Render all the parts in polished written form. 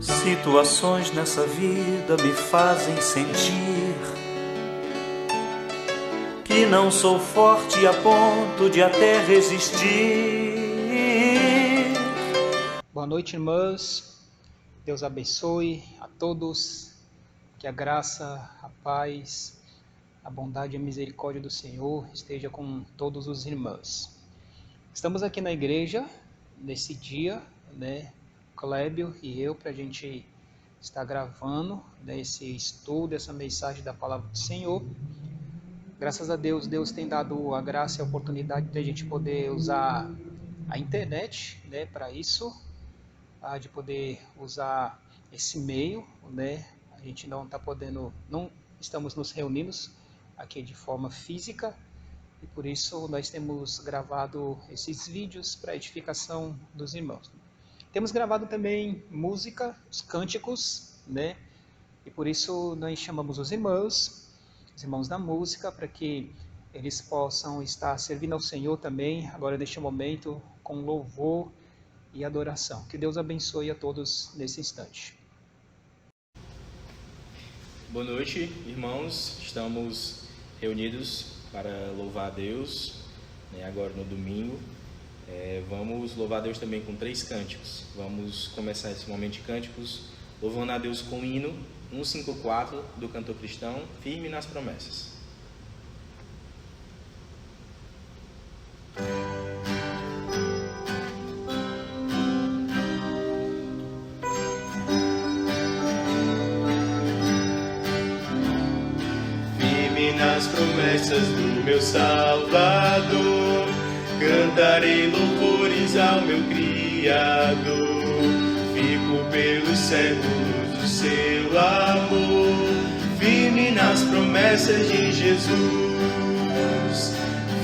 Situações nessa vida me fazem sentir que não sou forte a ponto de até resistir. Boa noite, irmãs. Deus abençoe a todos. Que a graça, a paz, a bondade e a misericórdia do Senhor esteja com todos os irmãos. Estamos aqui na igreja nesse dia, Clébio e eu, para a gente estar gravando esse estudo, essa mensagem da palavra do Senhor. Graças a Deus, Deus tem dado a graça e a oportunidade de a gente poder usar a internet, para isso, de poder usar esse meio, A gente não está podendo, não estamos nos reunindo aqui de forma física e por isso nós temos gravado esses vídeos para edificação dos irmãos. Temos gravado também música, os cânticos, E por isso nós chamamos os irmãos da música, para que eles possam estar servindo ao Senhor também, agora neste momento, com louvor e adoração. Que Deus abençoe a todos nesse instante. Boa noite, irmãos. Estamos reunidos para louvar a Deus, agora no domingo. Vamos louvar a Deus também com 3 cânticos. Vamos começar esse momento de cânticos louvando a Deus com o hino 154 do cantor cristão, Firme nas Promessas. Nas promessas do meu Salvador, cantarei louvores ao meu Criador. Fico pelos séculos do seu amor, firme nas promessas de Jesus.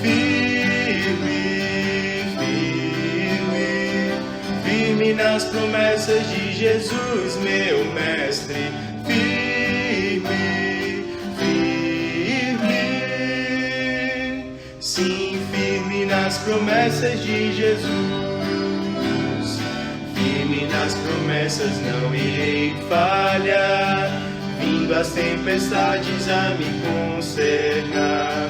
Firme, firme, firme nas promessas de Jesus, meu Mestre. Nas promessas de Jesus, firme nas promessas, não irei falhar. Vindo as tempestades a me consternar,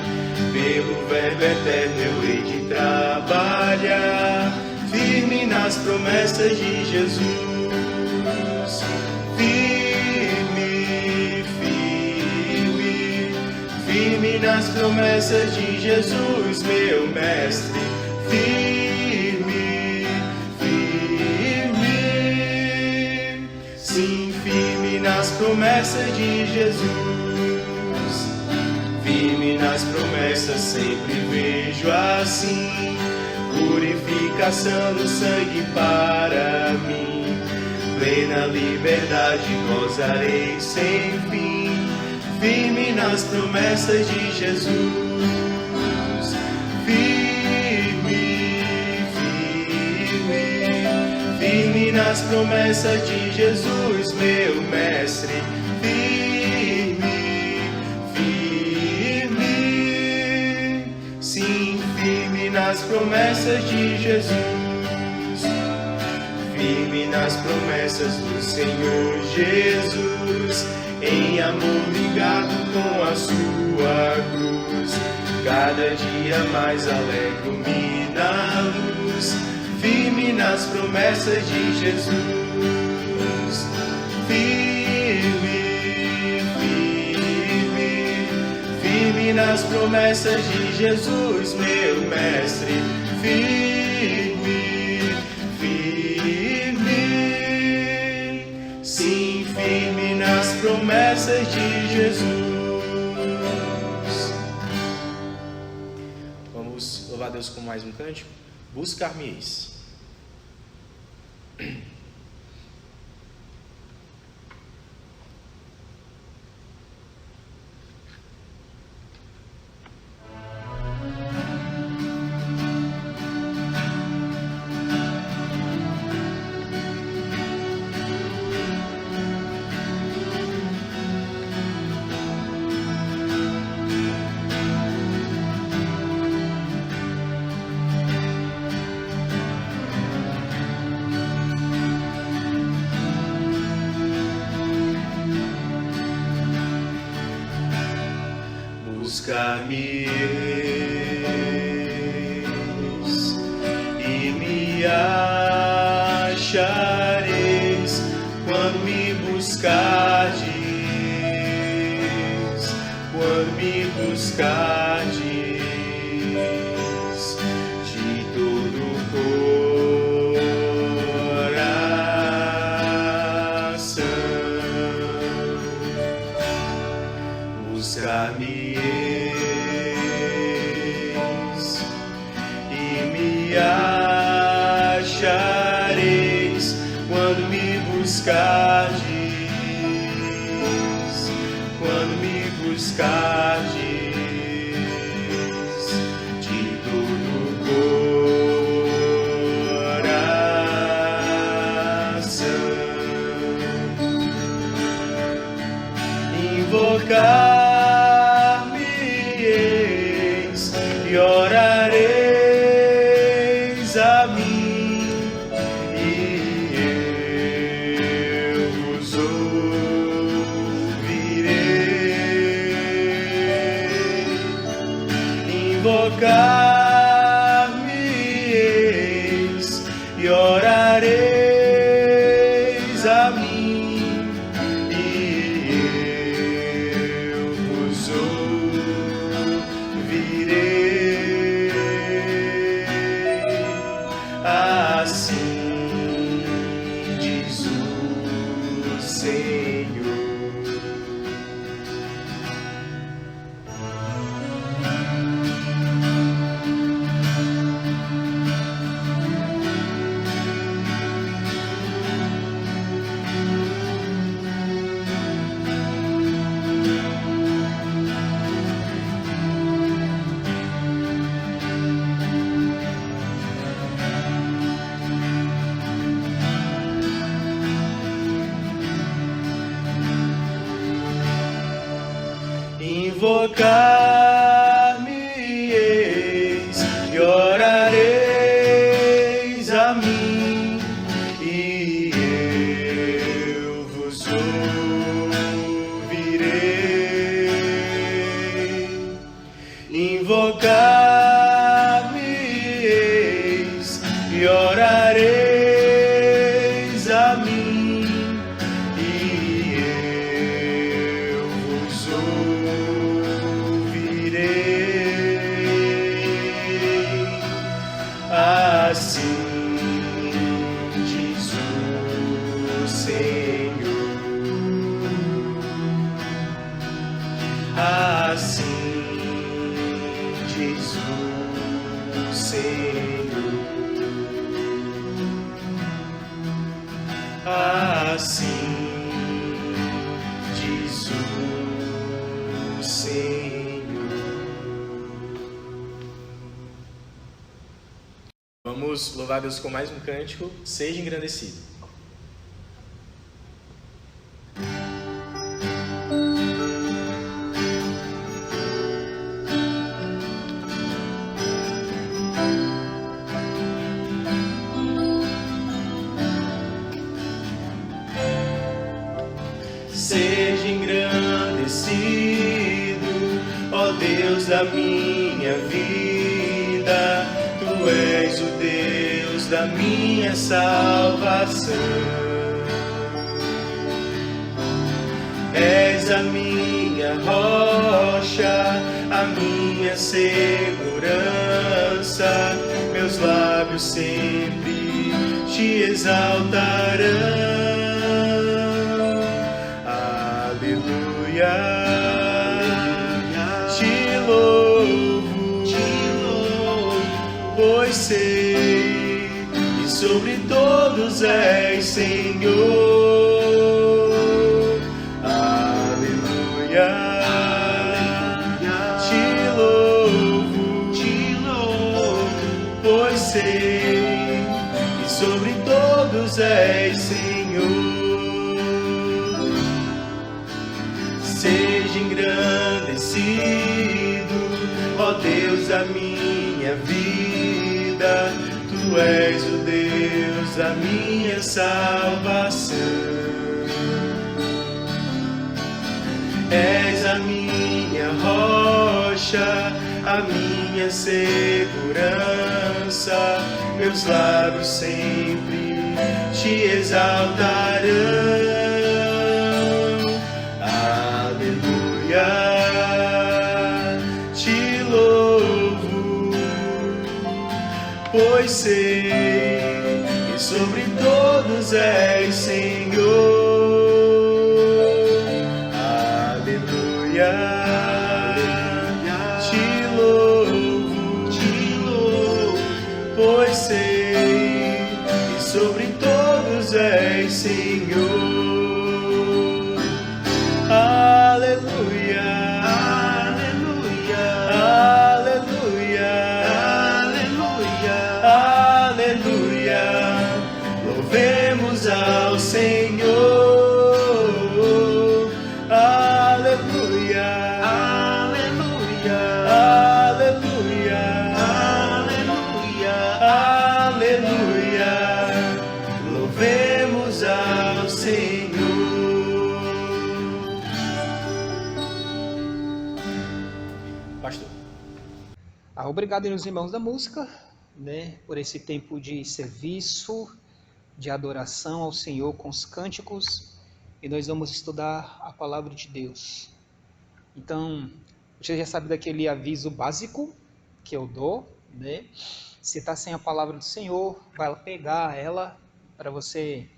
pelo verbo eterno eu hei de trabalhar. Firme nas promessas de Jesus, firme, firme, firme nas promessas de Jesus, meu Mestre. Firme, firme, sim, firme nas promessas de Jesus. Firme nas promessas, sempre vejo assim purificação no sangue para mim. Plena liberdade gozarei sem fim. Firme nas promessas de Jesus. Firme nas promessas de Jesus, meu Mestre. Firme, firme, sim, firme nas promessas de Jesus. Firme nas promessas do Senhor Jesus, em amor ligado com a sua cruz. Cada dia mais alegro-me na luz. Firme nas promessas de Jesus. Firme, firme, firme nas promessas de Jesus, meu Mestre. Firme, firme, sim, firme nas promessas de Jesus. Vamos louvar a Deus com mais um cântico. Buscar-me-eis. buscar-me-eis e me achareis quando me buscardes, quando me buscardes de todo o coração. Buscar-me-eis e me achareis quando me buscardes, quando me buscardes de todo o coração. Invocar-me-eis e orareis a mim, e eu vos ouvirei. Invocar-me-eis e orareis a mim, e eu vos ouvirei. Assim diz o Senhor. Invocar-me-eis e orareis a mim, e eu vos ouvirei. Invocar-me-eis e orareis a mim, e eu vos ouvirei. Assim diz o Senhor. Assim diz o Senhor. Assim diz o Senhor. Vamos louvar a Deus com mais um cântico, Seja Engrandecido. Seja engrandecido, ó Deus da minha vida, Tu és o Deus da minha salvação. És a minha rocha, a minha segurança, meus lábios sempre Te exaltarão. Te louvo, pois sei que sobre todos és Senhor. Aleluia. Te louvo, pois sei que sobre todos és Senhor. Seja engrandecido, ó Deus da minha vida, Tu és o Deus da minha salvação. És a minha rocha, rocha, a minha segurança. Meus lábios sempre te exaltarão. Aleluia, te louvo, pois sei que sobre todos és Senhor. Pois sei que sobre todos és Senhor. Aleluia, aleluia, aleluia, aleluia, aleluia. Louvemos ao Senhor. Aleluia, aleluia, aleluia, aleluia, louvemos ao Senhor. Pastor. Obrigado, meus irmãos da música, por esse tempo de serviço, de adoração ao Senhor com os cânticos, e nós vamos estudar a palavra de Deus. Então, você já sabe daquele aviso básico que eu dou, Se está sem a palavra do Senhor, vai pegar ela para você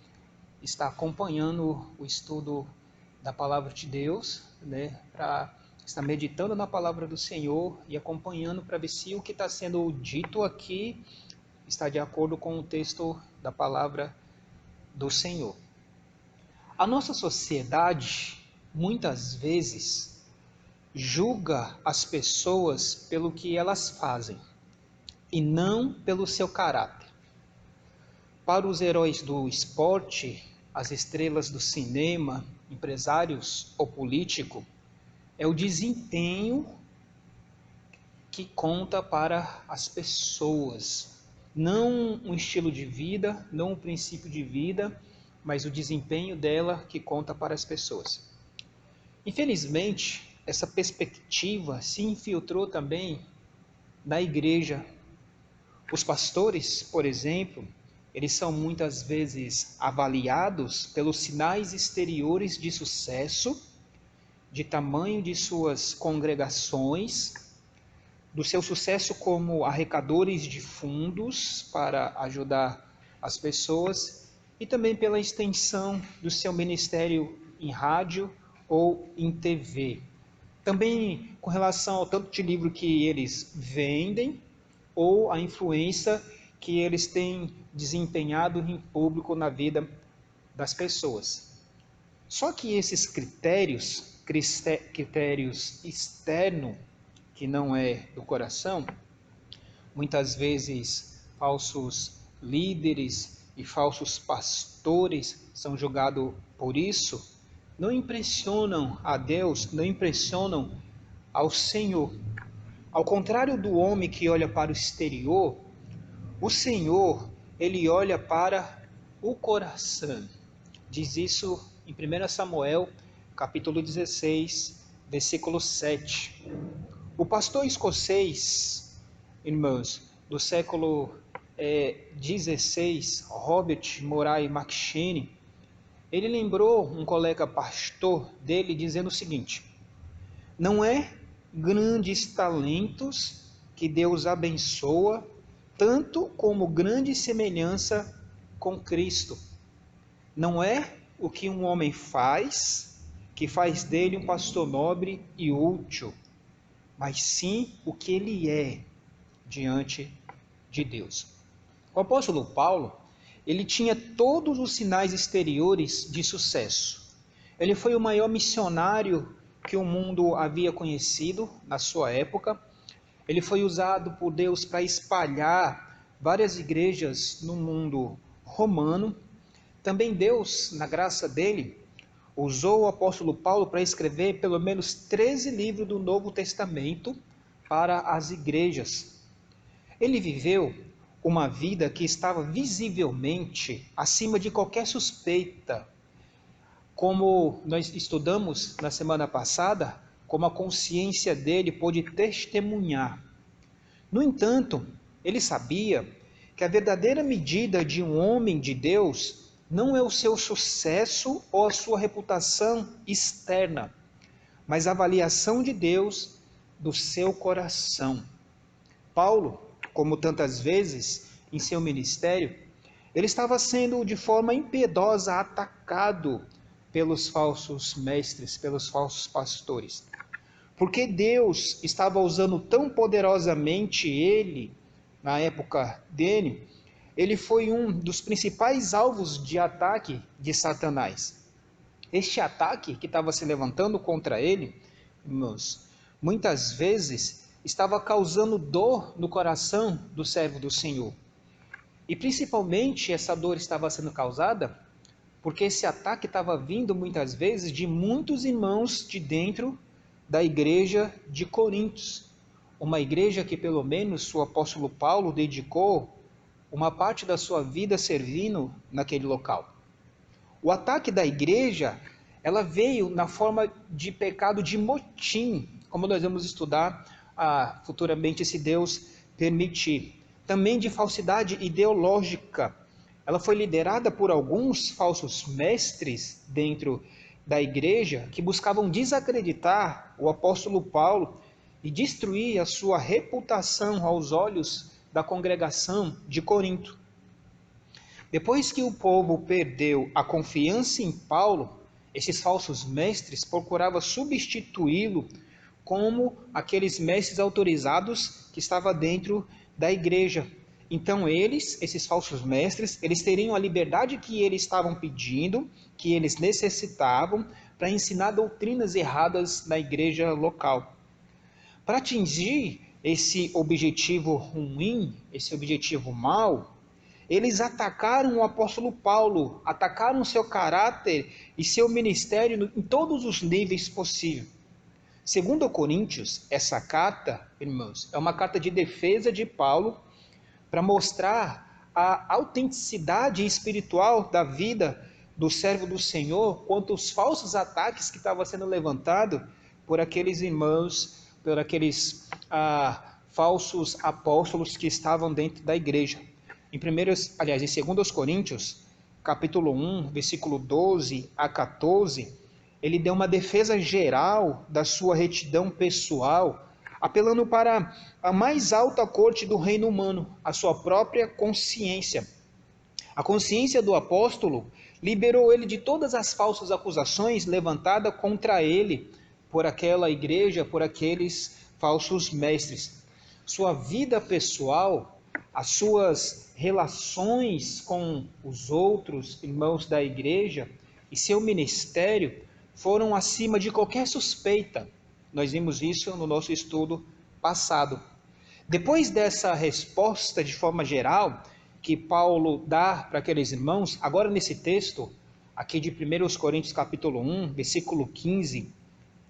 estar acompanhando o estudo da palavra de Deus, para estar meditando na palavra do Senhor e acompanhando para ver se o que está sendo dito aqui está de acordo com o texto da palavra do Senhor. A nossa sociedade, muitas vezes, julga as pessoas pelo que elas fazem e não pelo seu caráter. Para os heróis do esporte, as estrelas do cinema, empresários ou político, é o desempenho que conta para as pessoas. Não um estilo de vida, não um princípio de vida, mas o desempenho dela que conta para as pessoas. Infelizmente, essa perspectiva se infiltrou também na igreja. Os pastores, por exemplo, eles são muitas vezes avaliados pelos sinais exteriores de sucesso, de tamanho de suas congregações, do seu sucesso como arrecadadores de fundos para ajudar as pessoas e também pela extensão do seu ministério em rádio ou em TV. Também com relação ao tanto de livro que eles vendem ou a influência que eles têm desempenhado em público na vida das pessoas. Só que esses critérios externos, que não é do coração, muitas vezes falsos líderes e falsos pastores são julgados por isso, não impressionam a Deus, não impressionam ao Senhor. Ao contrário do homem que olha para o exterior, o Senhor, ele olha para o coração. Diz isso em 1 Samuel, capítulo 16, versículo 7. O pastor escocês, irmãos, do século 16, Robert Murray McCheyne, ele lembrou um colega pastor dele dizendo o seguinte: não é grandes talentos que Deus abençoa, tanto como grande semelhança com Cristo. Não é o que um homem faz, que faz dele um pastor nobre e útil, mas sim o que ele é diante de Deus. O apóstolo Paulo, ele tinha todos os sinais exteriores de sucesso. Ele foi o maior missionário que o mundo havia conhecido na sua época. Ele foi usado por Deus para espalhar várias igrejas no mundo romano. Também Deus, na graça dele, usou o apóstolo Paulo para escrever pelo menos 13 livros do Novo Testamento para as igrejas. Ele viveu uma vida que estava visivelmente acima de qualquer suspeita. Como nós estudamos na semana passada, como a consciência dele pôde testemunhar. No entanto, ele sabia que a verdadeira medida de um homem de Deus não é o seu sucesso ou a sua reputação externa, mas a avaliação de Deus do seu coração. Paulo, como tantas vezes em seu ministério, ele estava sendo de forma impiedosa atacado pelos falsos mestres, pelos falsos pastores. Porque Deus estava usando tão poderosamente ele, na época dele, ele foi um dos principais alvos de ataque de Satanás. Este ataque que estava se levantando contra ele, irmãos, muitas vezes estava causando dor no coração do servo do Senhor. E principalmente essa dor estava sendo causada porque esse ataque estava vindo muitas vezes de muitos irmãos de dentro da igreja de Coríntios. Uma igreja que pelo menos o apóstolo Paulo dedicou uma parte da sua vida servindo naquele local. O ataque da igreja, ela veio na forma de pecado de motim, como nós vamos estudar futuramente, se Deus permitir. Também de falsidade ideológica. Ela foi liderada por alguns falsos mestres dentro da igreja que buscavam desacreditar o apóstolo Paulo e destruir a sua reputação aos olhos da congregação de Corinto. Depois que o povo perdeu a confiança em Paulo, esses falsos mestres procuravam substituí-lo como aqueles mestres autorizados que estavam dentro da igreja. Então esses falsos mestres, eles teriam a liberdade que eles estavam pedindo, que eles necessitavam, para ensinar doutrinas erradas na igreja local. Para atingir esse objetivo ruim, esse objetivo mau, eles atacaram o apóstolo Paulo, atacaram seu caráter e seu ministério em todos os níveis possíveis. Segundo Coríntios, essa carta, irmãos, é uma carta de defesa de Paulo para mostrar a autenticidade espiritual da vida do servo do Senhor quanto aos falsos ataques que estavam sendo levantados por aqueles irmãos, por aqueles falsos apóstolos que estavam dentro da igreja. Em 2 Coríntios, capítulo 1, versículo 12 a 14, ele deu uma defesa geral da sua retidão pessoal, apelando para a mais alta corte do reino humano, a sua própria consciência. A consciência do apóstolo liberou ele de todas as falsas acusações levantadas contra ele por aquela igreja, por aqueles falsos mestres. Sua vida pessoal, as suas relações com os outros irmãos da igreja e seu ministério foram acima de qualquer suspeita. Nós vimos isso no nosso estudo passado. Depois dessa resposta de forma geral que Paulo dá para aqueles irmãos, agora nesse texto aqui de 1 Coríntios capítulo 1, versículo 15,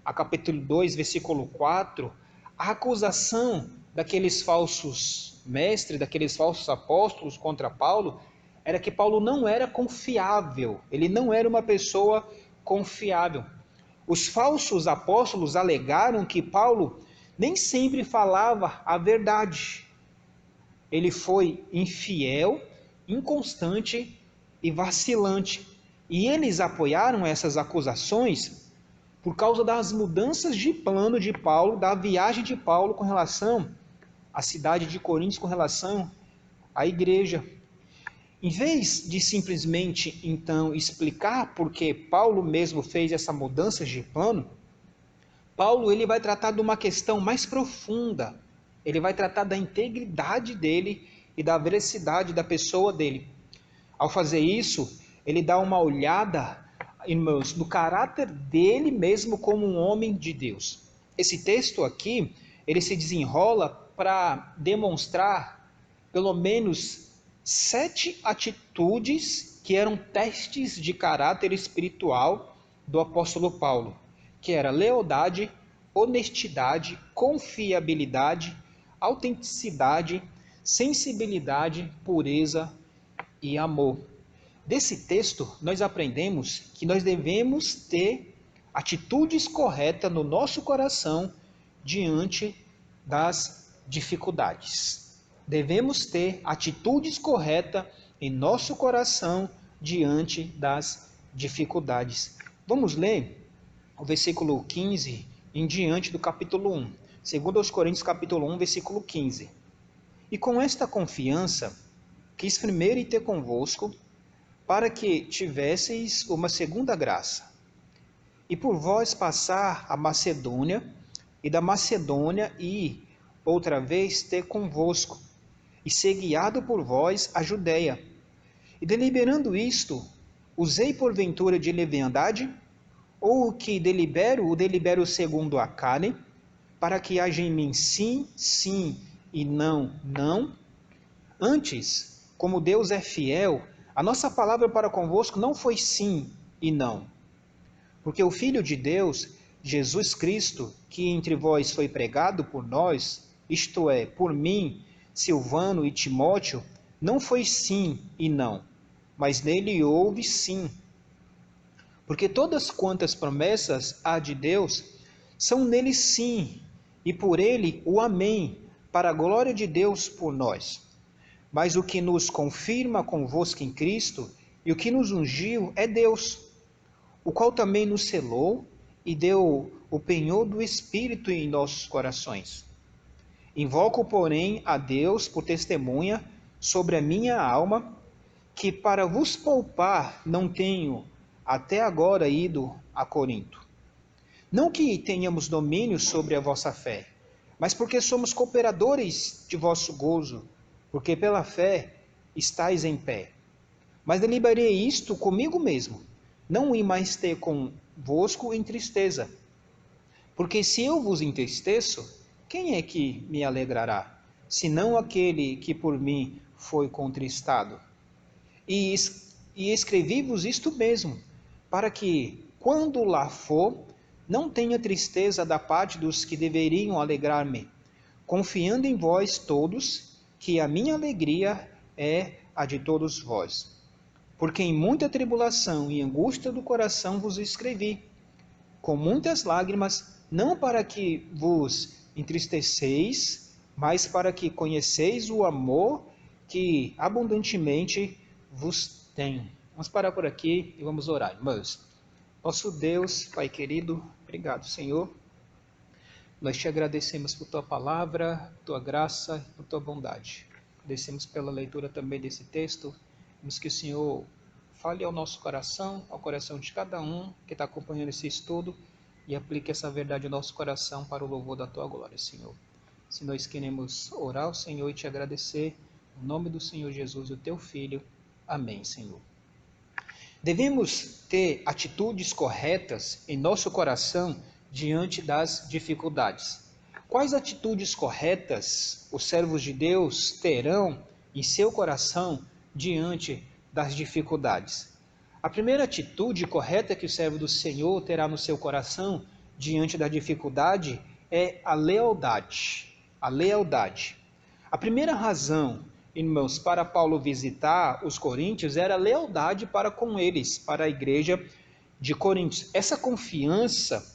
a capítulo 2, versículo 4, a acusação daqueles falsos mestres, daqueles falsos apóstolos contra Paulo, era que Paulo não era confiável, ele não era uma pessoa confiável. Os falsos apóstolos alegaram que Paulo nem sempre falava a verdade. Ele foi infiel, inconstante e vacilante. E eles apoiaram essas acusações por causa das mudanças de plano de Paulo, da viagem de Paulo com relação à cidade de Coríntios, com relação à igreja. Em vez de simplesmente, então, explicar por que Paulo mesmo fez essa mudança de plano, Paulo ele vai tratar de uma questão mais profunda. Ele vai tratar da integridade dele e da veracidade da pessoa dele. Ao fazer isso, ele dá uma olhada, irmãos, no caráter dele mesmo como um homem de Deus. Esse texto aqui, ele se desenrola para demonstrar pelo menos 7 atitudes que eram testes de caráter espiritual do apóstolo Paulo, que era lealdade, honestidade, confiabilidade, autenticidade, sensibilidade, pureza e amor. Desse texto, nós aprendemos que nós devemos ter atitudes corretas no nosso coração diante das dificuldades. Devemos ter atitudes corretas em nosso coração diante das dificuldades. Vamos ler o versículo 15 em diante do capítulo 1. Segundo aos Coríntios, capítulo 1, versículo 15. E com esta confiança, quis primeiro ir ter convosco, para que tivesseis uma segunda graça, e por vós passar a Macedônia, e da Macedônia ir outra vez ter convosco, e ser guiado por vós a Judéia. E deliberando isto, usei porventura de leviandade? Ou o que delibero, o delibero segundo a carne, para que haja em mim sim, sim, e não, não? Antes, como Deus é fiel, a nossa palavra para convosco não foi sim e não. Porque o Filho de Deus, Jesus Cristo, que entre vós foi pregado por nós, isto é, por mim, Silvano e Timóteo, não foi sim e não, mas nele houve sim. Porque todas quantas promessas há de Deus, são nele sim, e por ele o amém, para a glória de Deus por nós. Mas o que nos confirma convosco em Cristo, e o que nos ungiu é Deus, o qual também nos selou e deu o penhor do Espírito em nossos corações. Invoco, porém, a Deus por testemunha sobre a minha alma, que para vos poupar não tenho até agora ido a Corinto. Não que tenhamos domínio sobre a vossa fé, mas porque somos cooperadores de vosso gozo, porque pela fé estáis em pé. Mas deliberei isto comigo mesmo, não ir mais ter convosco em tristeza. Porque se eu vos entristeço, quem é que me alegrará, senão aquele que por mim foi contristado? E escrevi-vos isto mesmo, para que, quando lá for, não tenha tristeza da parte dos que deveriam alegrar-me, confiando em vós todos, que a minha alegria é a de todos vós. Porque em muita tribulação e angústia do coração vos escrevi, com muitas lágrimas, não para que vos entristeceis, mas para que conheceis o amor que abundantemente vos tem. Vamos parar por aqui e vamos orar, irmãos. Nosso Deus, Pai querido, obrigado, Senhor. Nós te agradecemos por tua palavra, tua graça e por tua bondade. Agradecemos pela leitura também desse texto. Pedimos que o Senhor fale ao nosso coração, ao coração de cada um que está acompanhando esse estudo e aplique essa verdade ao nosso coração para o louvor da tua glória, Senhor. Se nós queremos orar ao Senhor e te agradecer, em nome do Senhor Jesus, o teu Filho. Amém, Senhor. Devemos ter atitudes corretas em nosso coração diante das dificuldades. Quais atitudes corretas os servos de Deus terão em seu coração diante das dificuldades? A primeira atitude correta que o servo do Senhor terá no seu coração diante da dificuldade é a lealdade. A lealdade. A primeira razão, irmãos, para Paulo visitar os coríntios era a lealdade para com eles, para a igreja de Coríntios. Essa confiança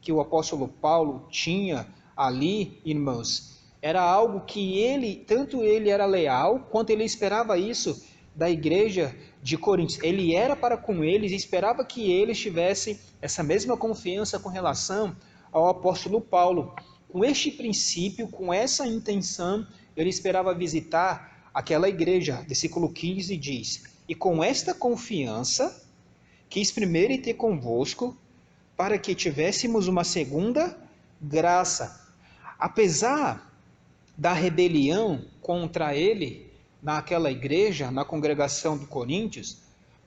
que o apóstolo Paulo tinha ali, irmãos, era algo que tanto ele era leal, quanto ele esperava isso da igreja de Coríntios. Ele era para com eles e esperava que eles tivessem essa mesma confiança com relação ao apóstolo Paulo. Com este princípio, com essa intenção, ele esperava visitar aquela igreja. Versículo 15 diz: e com esta confiança, quis primeiro ir ter convosco, para que tivéssemos uma segunda graça. Apesar da rebelião contra ele, naquela igreja, na congregação de Coríntios,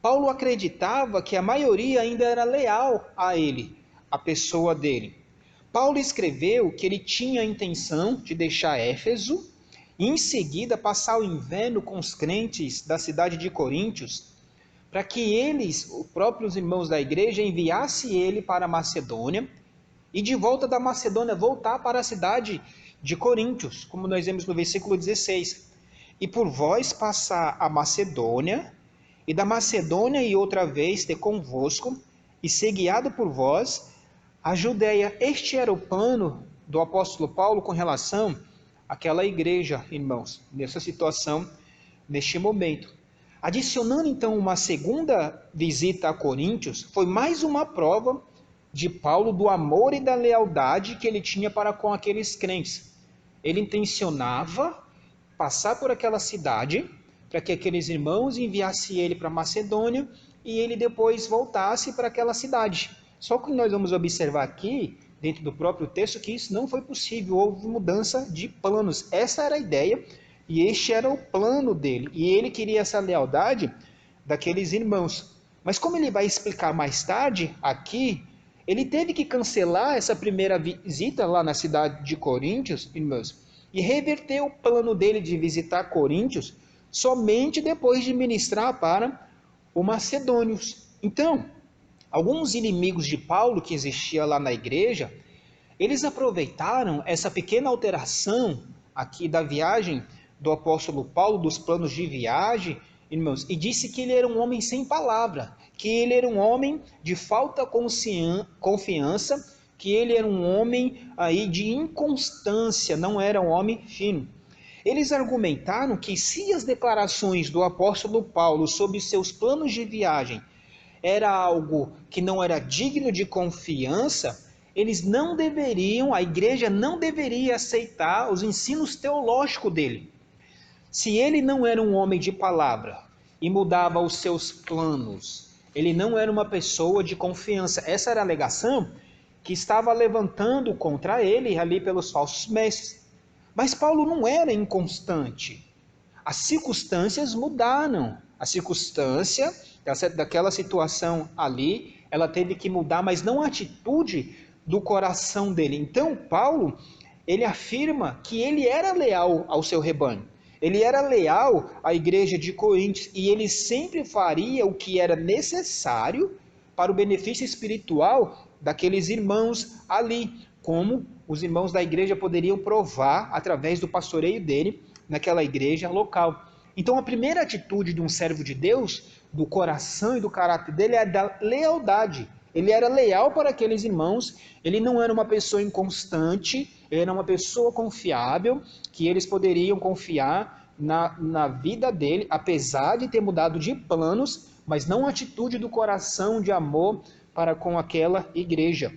Paulo acreditava que a maioria ainda era leal a ele, a pessoa dele. Paulo escreveu que ele tinha a intenção de deixar Éfeso e em seguida passar o inverno com os crentes da cidade de Coríntios, para que eles, os próprios irmãos da igreja, enviassem ele para a Macedônia e de volta da Macedônia voltar para a cidade de Coríntios, como nós vemos no versículo 16. E por vós passar a Macedônia, e da Macedônia e outra vez ter convosco, e ser guiado por vós, a Judéia. Este era o plano do apóstolo Paulo com relação àquela igreja, irmãos, nessa situação, neste momento. Adicionando então uma segunda visita a Coríntios, foi mais uma prova de Paulo do amor e da lealdade que ele tinha para com aqueles crentes. Ele intencionava passar por aquela cidade para que aqueles irmãos enviassem ele para Macedônia e ele depois voltasse para aquela cidade. Só que nós vamos observar aqui, dentro do próprio texto, que isso não foi possível, houve mudança de planos. Essa era a ideia e este era o plano dele. E ele queria essa lealdade daqueles irmãos. Mas como ele vai explicar mais tarde, aqui, ele teve que cancelar essa primeira visita lá na cidade de Coríntios, irmãos, e reverter o plano dele de visitar Coríntios somente depois de ministrar para os macedônios. Então, alguns inimigos de Paulo que existiam lá na igreja, eles aproveitaram essa pequena alteração aqui da viagem do apóstolo Paulo, dos planos de viagem, irmãos, e disse que ele era um homem sem palavra, que ele era um homem de falta confiança, que ele era um homem aí de inconstância, não era um homem fino. Eles argumentaram que se as declarações do apóstolo Paulo sobre seus planos de viagem era algo que não era digno de confiança, eles não deveriam, a igreja não deveria aceitar os ensinos teológicos dele. Se ele não era um homem de palavra e mudava os seus planos, ele não era uma pessoa de confiança. Essa era a alegação que estava levantando contra ele ali pelos falsos mestres. Mas Paulo não era inconstante. As circunstâncias mudaram. A circunstância daquela situação ali, ela teve que mudar, mas não a atitude do coração dele. Então Paulo, ele afirma que ele era leal ao seu rebanho. Ele era leal à igreja de Coríntios e ele sempre faria o que era necessário para o benefício espiritual daqueles irmãos ali, como os irmãos da igreja poderiam provar através do pastoreio dele naquela igreja local. Então a primeira atitude de um servo de Deus, do coração e do caráter dele, é a da lealdade. Ele era leal para aqueles irmãos, ele não era uma pessoa inconstante, ele era uma pessoa confiável, que eles poderiam confiar na vida dele, apesar de ter mudado de planos, mas não a atitude do coração de amor para com aquela igreja.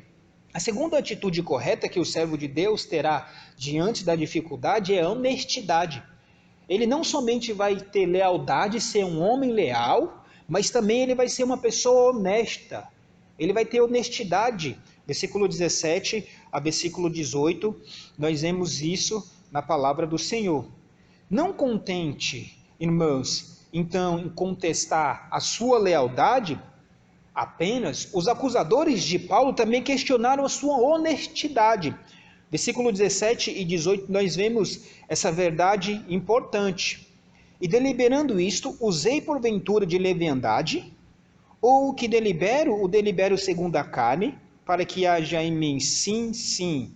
A segunda atitude correta que o servo de Deus terá diante da dificuldade é a honestidade. Ele não somente vai ter lealdade, ser um homem leal, mas também ele vai ser uma pessoa honesta. Ele vai ter honestidade. Versículo 17 a versículo 18, nós vemos isso na palavra do Senhor. Não contente, irmãos, então, em contestar a sua lealdade, apenas os acusadores de Paulo também questionaram a sua honestidade. Versículo 17 e 18, nós vemos essa verdade importante. E deliberando isto, usei porventura de leviandade, ou o que delibero, o delibero segundo a carne, para que haja em mim sim, sim,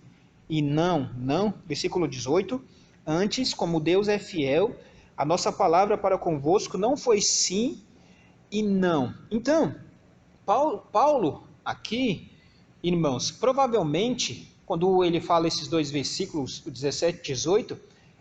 e não, não. Versículo 18, antes, como Deus é fiel, a nossa palavra para convosco não foi sim e não. Então, Paulo aqui, irmãos, provavelmente, quando ele fala esses dois versículos, o 17 e 18,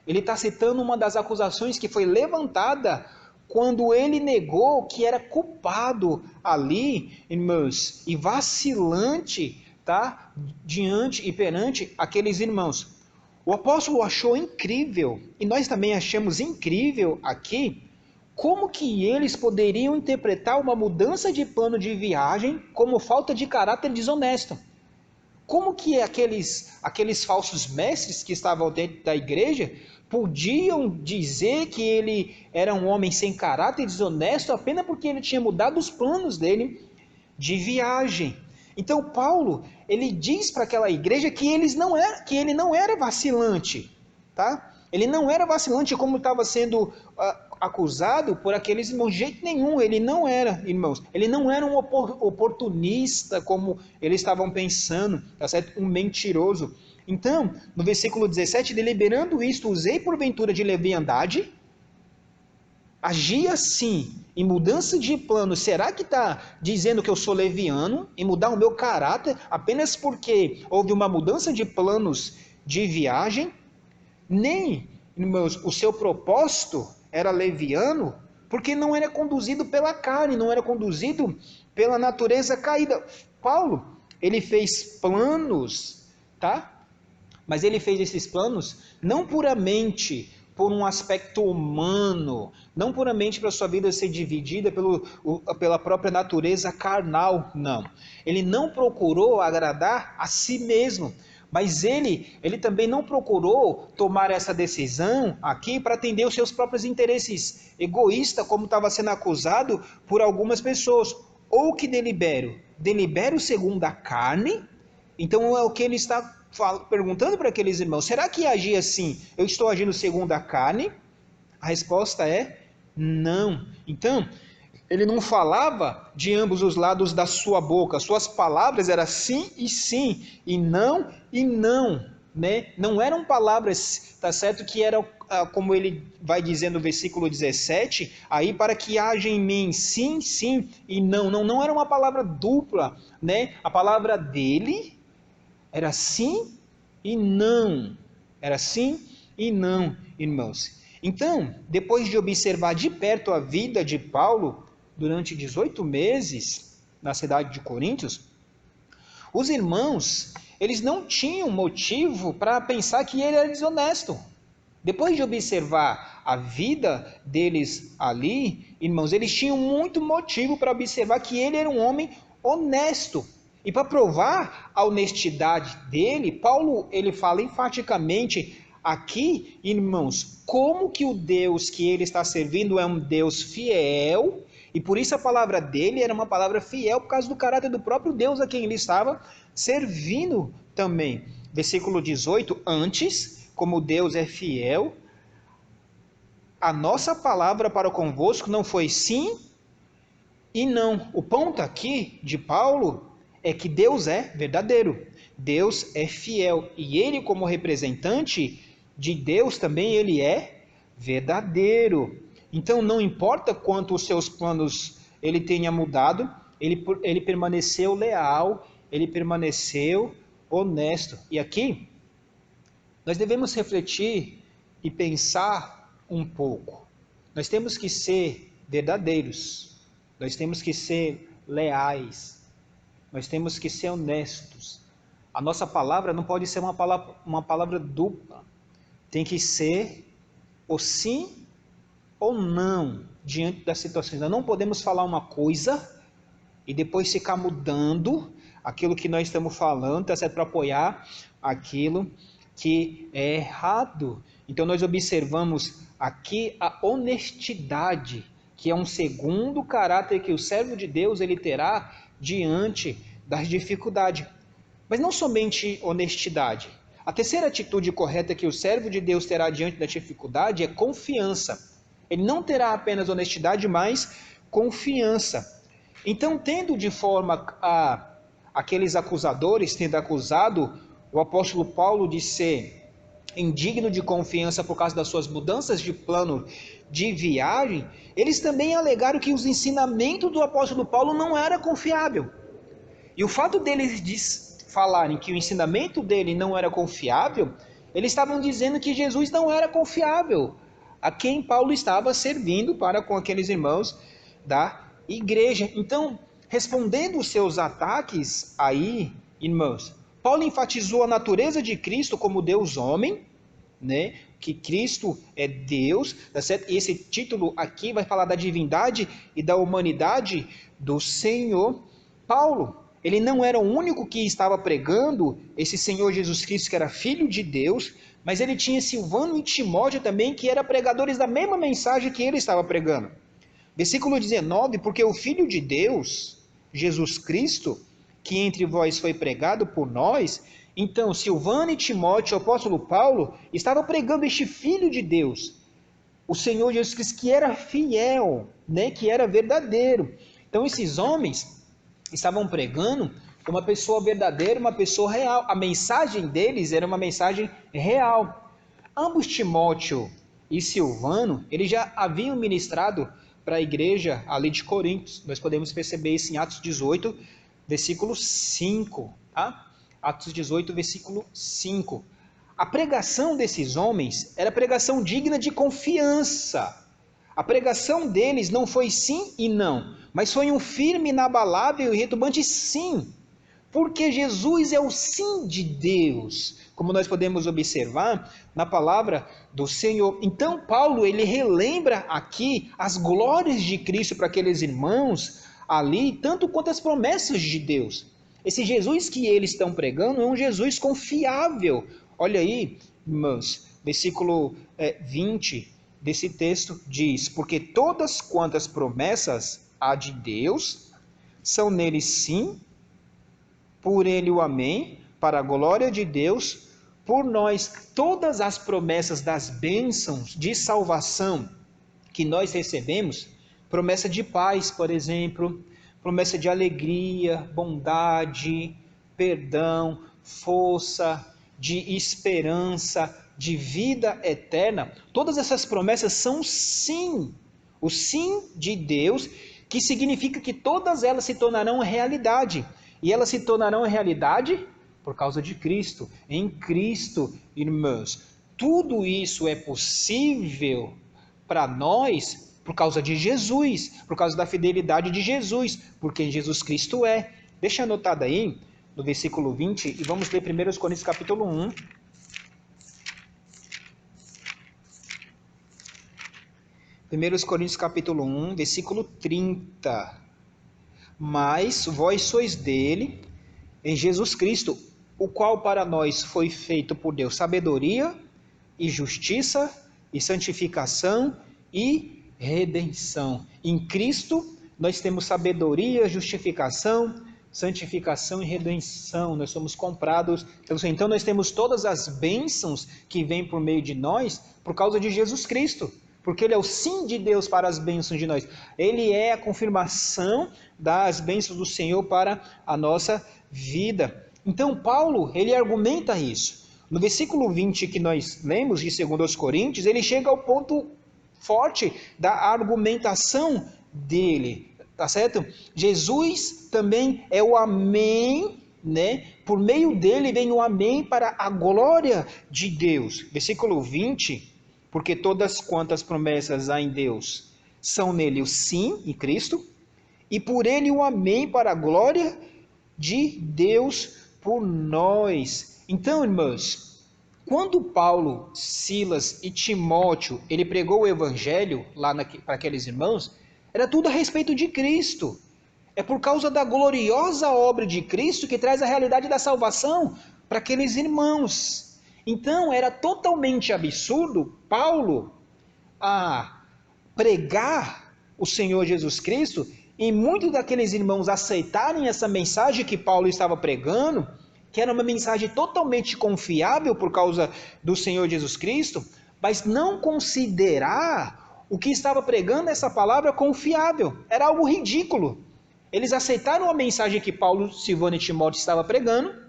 ele está citando uma das acusações que foi levantada quando ele negou que era culpado ali, irmãos, e vacilante, tá? Diante e perante aqueles irmãos. O apóstolo achou incrível, e nós também achamos incrível aqui, como que eles poderiam interpretar uma mudança de plano de viagem como falta de caráter desonesto. Como que aqueles falsos mestres que estavam dentro da igreja podiam dizer que ele era um homem sem caráter desonesto apenas porque ele tinha mudado os planos dele de viagem? Então Paulo, ele diz para aquela igreja que ele não era vacilante, tá? Ele não era vacilante como estava sendo acusado por aqueles irmãos. De jeito nenhum, ele não era, irmãos. Ele não era um oportunista como eles estavam pensando, tá certo? Um mentiroso. Então, no versículo 17, deliberando isto, usei porventura de leviandade, agi assim, em mudança de plano, será que está dizendo que eu sou leviano, em mudar o meu caráter apenas porque houve uma mudança de planos de viagem? Nem o seu propósito era leviano, porque não era conduzido pela carne, não era conduzido pela natureza caída. Paulo, ele fez planos, tá? Mas ele fez esses planos não puramente por um aspecto humano, não puramente para a sua vida ser dividida pela própria natureza carnal, não. Ele não procurou agradar a si mesmo, mas ele também não procurou tomar essa decisão aqui para atender os seus próprios interesses egoístas, como estava sendo acusado por algumas pessoas. Ou que delibero segundo a carne. Então é o que ele está perguntando para aqueles irmãos: será que agir assim, eu estou agindo segundo a carne? A resposta é não. Então, ele não falava de ambos os lados da sua boca, suas palavras eram sim, e não, né? Não eram palavras, tá certo, que eram, como ele vai dizer no versículo 17, aí para que haja em mim sim, e não era uma palavra dupla, né? A palavra dele era sim e não. Era sim e não, irmãos. Então, depois de observar de perto a vida de Paulo, durante 18 meses, na cidade de Coríntios, os irmãos, eles não tinham motivo para pensar que ele era desonesto. Depois de observar a vida deles ali, irmãos, eles tinham muito motivo para observar que ele era um homem honesto. E para provar a honestidade dele, Paulo ele fala enfaticamente aqui, irmãos, como que o Deus que ele está servindo é um Deus fiel, e por isso a palavra dele era uma palavra fiel por causa do caráter do próprio Deus a quem ele estava servindo também. Versículo 18, antes, como Deus é fiel, a nossa palavra para convosco não foi sim e não. O ponto aqui de Paulo é que Deus é verdadeiro, Deus é fiel, e ele como representante de Deus também ele é verdadeiro. Então não importa quanto os seus planos ele tenha mudado, ele permaneceu leal, ele permaneceu honesto. E aqui nós devemos refletir e pensar um pouco. Nós temos que ser verdadeiros, nós temos que ser leais, nós temos que ser honestos. A nossa palavra não pode ser uma palavra dupla. Tem que ser ou sim ou não diante das situações. Nós não podemos falar uma coisa e depois ficar mudando aquilo que nós estamos falando, tá certo, para apoiar aquilo que é errado. Então nós observamos aqui a honestidade, que é um segundo caráter que o servo de Deus ele terá diante das dificuldades. Mas não somente honestidade. A terceira atitude correta que o servo de Deus terá diante da dificuldade é confiança. Ele não terá apenas honestidade, mas confiança. Então, tendo de forma aqueles acusadores, tendo acusado o apóstolo Paulo de ser indigno de confiança por causa das suas mudanças de plano de viagem, eles também alegaram que os ensinamentos do apóstolo Paulo não era confiável. E o fato deles falarem que o ensinamento dele não era confiável, eles estavam dizendo que Jesus não era confiável, a quem Paulo estava servindo para com aqueles irmãos da igreja. Então, respondendo os seus ataques aí, irmãos, Paulo enfatizou a natureza de Cristo como Deus homem, né? Que Cristo é Deus, tá certo? E esse título aqui vai falar da divindade e da humanidade do Senhor. Paulo, ele não era o único que estava pregando esse Senhor Jesus Cristo, que era Filho de Deus, mas ele tinha Silvano e Timóteo também, que eram pregadores da mesma mensagem que ele estava pregando. Versículo 19, porque o Filho de Deus, Jesus Cristo, que entre vós foi pregado por nós, então Silvano e Timóteo, o apóstolo Paulo, estavam pregando este Filho de Deus, o Senhor Jesus Cristo, que era fiel, né, que era verdadeiro. Então esses homens estavam pregando uma pessoa verdadeira, uma pessoa real. A mensagem deles era uma mensagem real. Ambos, Timóteo e Silvano, eles já haviam ministrado para a igreja ali de Corinto. Nós podemos perceber isso em Atos 18, versículo 5. Tá? Atos 18, versículo 5. A pregação desses homens era pregação digna de confiança. A pregação deles não foi sim e não, mas foi um firme, inabalável e retumbante sim. Porque Jesus é o sim de Deus, como nós podemos observar na palavra do Senhor. Então Paulo, ele relembra aqui as glórias de Cristo para aqueles irmãos ali, tanto quanto as promessas de Deus. Esse Jesus que eles estão pregando é um Jesus confiável. Olha aí, irmãos, versículo 20 desse texto diz: porque todas quantas promessas há de Deus são nele sim, por ele o amém, para a glória de Deus, por nós. Todas as promessas das bênçãos de salvação que nós recebemos, promessa de paz, por exemplo, promessa de alegria, bondade, perdão, força, de esperança, de vida eterna, todas essas promessas são sim, o sim de Deus, que significa que todas elas se tornarão realidade. E elas se tornarão realidade por causa de Cristo. Em Cristo, irmãos, tudo isso é possível para nós por causa de Jesus, por causa da fidelidade de Jesus, porque Jesus Cristo é. Deixa anotado aí, no versículo 20, e vamos ler 1 Coríntios capítulo 1. 1 Coríntios capítulo 1, versículo 30. Mas vós sois dele, em Jesus Cristo, o qual para nós foi feito por Deus sabedoria e justiça e santificação e redenção. Em Cristo nós temos sabedoria, justificação, santificação e redenção. Nós somos comprados. Então nós temos todas as bênçãos que vêm por meio de nós por causa de Jesus Cristo. Porque ele é o sim de Deus para as bênçãos de nós. Ele é a confirmação das bênçãos do Senhor para a nossa vida. Então Paulo, ele argumenta isso. No versículo 20 que nós lemos de 2 Coríntios, ele chega ao ponto forte da argumentação dele. Tá certo? Jesus também é o amém, né? Por meio dele vem o amém para a glória de Deus. Versículo 20... porque todas quantas promessas há em Deus são nele o sim, em Cristo, e por ele o amém para a glória de Deus por nós. Então, irmãos, quando Paulo, Silas e Timóteo, ele pregou o evangelho lá para aqueles irmãos, era tudo a respeito de Cristo. É por causa da gloriosa obra de Cristo que traz a realidade da salvação para aqueles irmãos. Então era totalmente absurdo Paulo pregar o Senhor Jesus Cristo e muitos daqueles irmãos aceitarem essa mensagem que Paulo estava pregando, que era uma mensagem totalmente confiável por causa do Senhor Jesus Cristo, mas não considerar o que estava pregando essa palavra confiável. Era algo ridículo. Eles aceitaram a mensagem que Paulo, Silvano e Timóteo estavam pregando,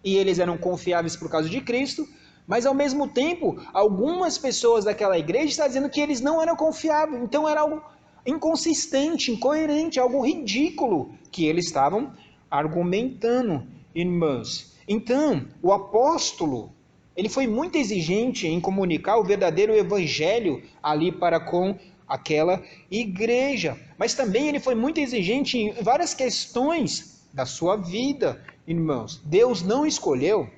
e eles eram confiáveis por causa de Cristo, mas ao mesmo tempo, algumas pessoas daquela igreja estavam dizendo que eles não eram confiáveis, então era algo inconsistente, incoerente, algo ridículo que eles estavam argumentando, irmãos. Então, o apóstolo, ele foi muito exigente em comunicar o verdadeiro evangelho ali para com aquela igreja, mas também ele foi muito exigente em várias questões da sua vida, irmãos. Deus não escolheu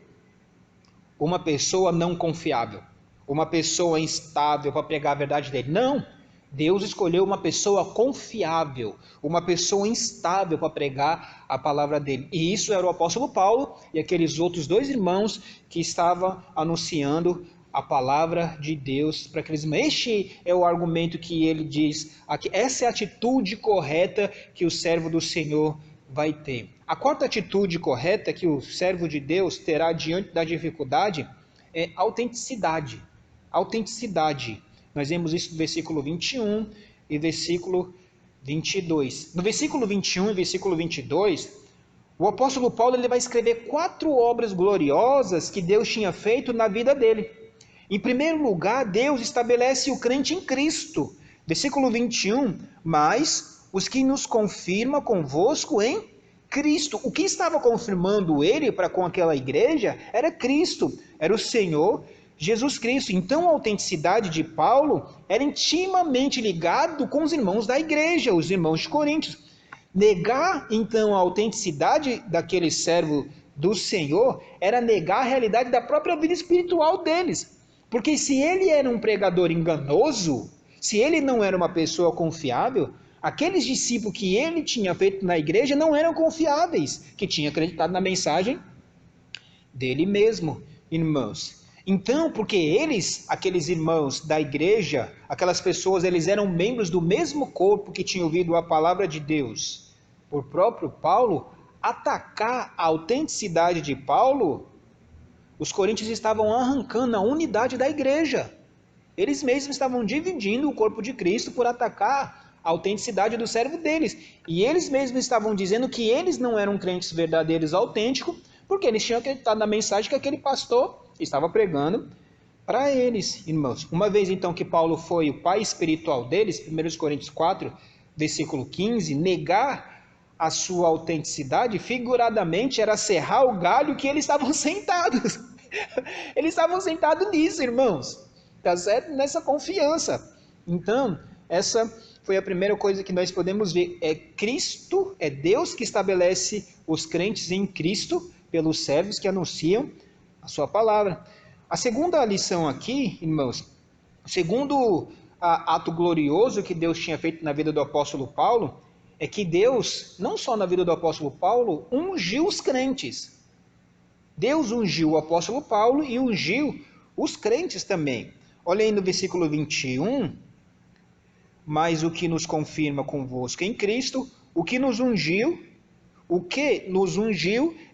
uma pessoa não confiável, uma pessoa instável para pregar a verdade dele. Não, Deus escolheu uma pessoa confiável, uma pessoa instável para pregar a palavra dele. E isso era o apóstolo Paulo e aqueles outros dois irmãos que estavam anunciando a palavra de Deus para aqueles irmãos. Este é o argumento que ele diz aqui. Essa é a atitude correta que o servo do Senhor vai ter. A quarta atitude correta que o servo de Deus terá diante da dificuldade é autenticidade. Autenticidade. Nós vemos isso no versículo 21 e versículo 22. No versículo 21 e versículo 22, o apóstolo Paulo ele vai escrever 4 obras gloriosas que Deus tinha feito na vida dele. Em primeiro lugar, Deus estabelece o crente em Cristo. Versículo 21, mas os que nos confirma convosco em Cristo. O que estava confirmando ele para com aquela igreja era Cristo, era o Senhor Jesus Cristo. Então a autenticidade de Paulo era intimamente ligado com os irmãos da igreja, os irmãos de Coríntios. Negar então a autenticidade daquele servo do Senhor era negar a realidade da própria vida espiritual deles. Porque se ele era um pregador enganoso, se ele não era uma pessoa confiável, aqueles discípulos que ele tinha feito na igreja não eram confiáveis, que tinham acreditado na mensagem dele mesmo, irmãos. Então, porque eles, aqueles irmãos da igreja, aquelas pessoas, eles eram membros do mesmo corpo que tinham ouvido a palavra de Deus, por próprio Paulo, atacar a autenticidade de Paulo, os coríntios estavam arrancando a unidade da igreja. Eles mesmos estavam dividindo o corpo de Cristo por atacar a autenticidade do servo deles. E eles mesmos estavam dizendo que eles não eram crentes verdadeiros autênticos, porque eles tinham acreditado na mensagem que aquele pastor estava pregando para eles, irmãos. Uma vez então que Paulo foi o pai espiritual deles, 1 Coríntios 4, versículo 15, negar a sua autenticidade, figuradamente, era serrar o galho que eles estavam sentados. Eles estavam sentados nisso, irmãos. Tá certo? Nessa confiança. Então, essa foi a primeira coisa que nós podemos ver. É Cristo, é Deus que estabelece os crentes em Cristo, pelos servos que anunciam a sua palavra. A segunda lição aqui, irmãos, o segundo ato glorioso que Deus tinha feito na vida do apóstolo Paulo, é que Deus, não só na vida do apóstolo Paulo, ungiu os crentes. Deus ungiu o apóstolo Paulo e ungiu os crentes também. Olha aí no versículo 21, mas o que nos confirma convosco em Cristo, o que nos ungiu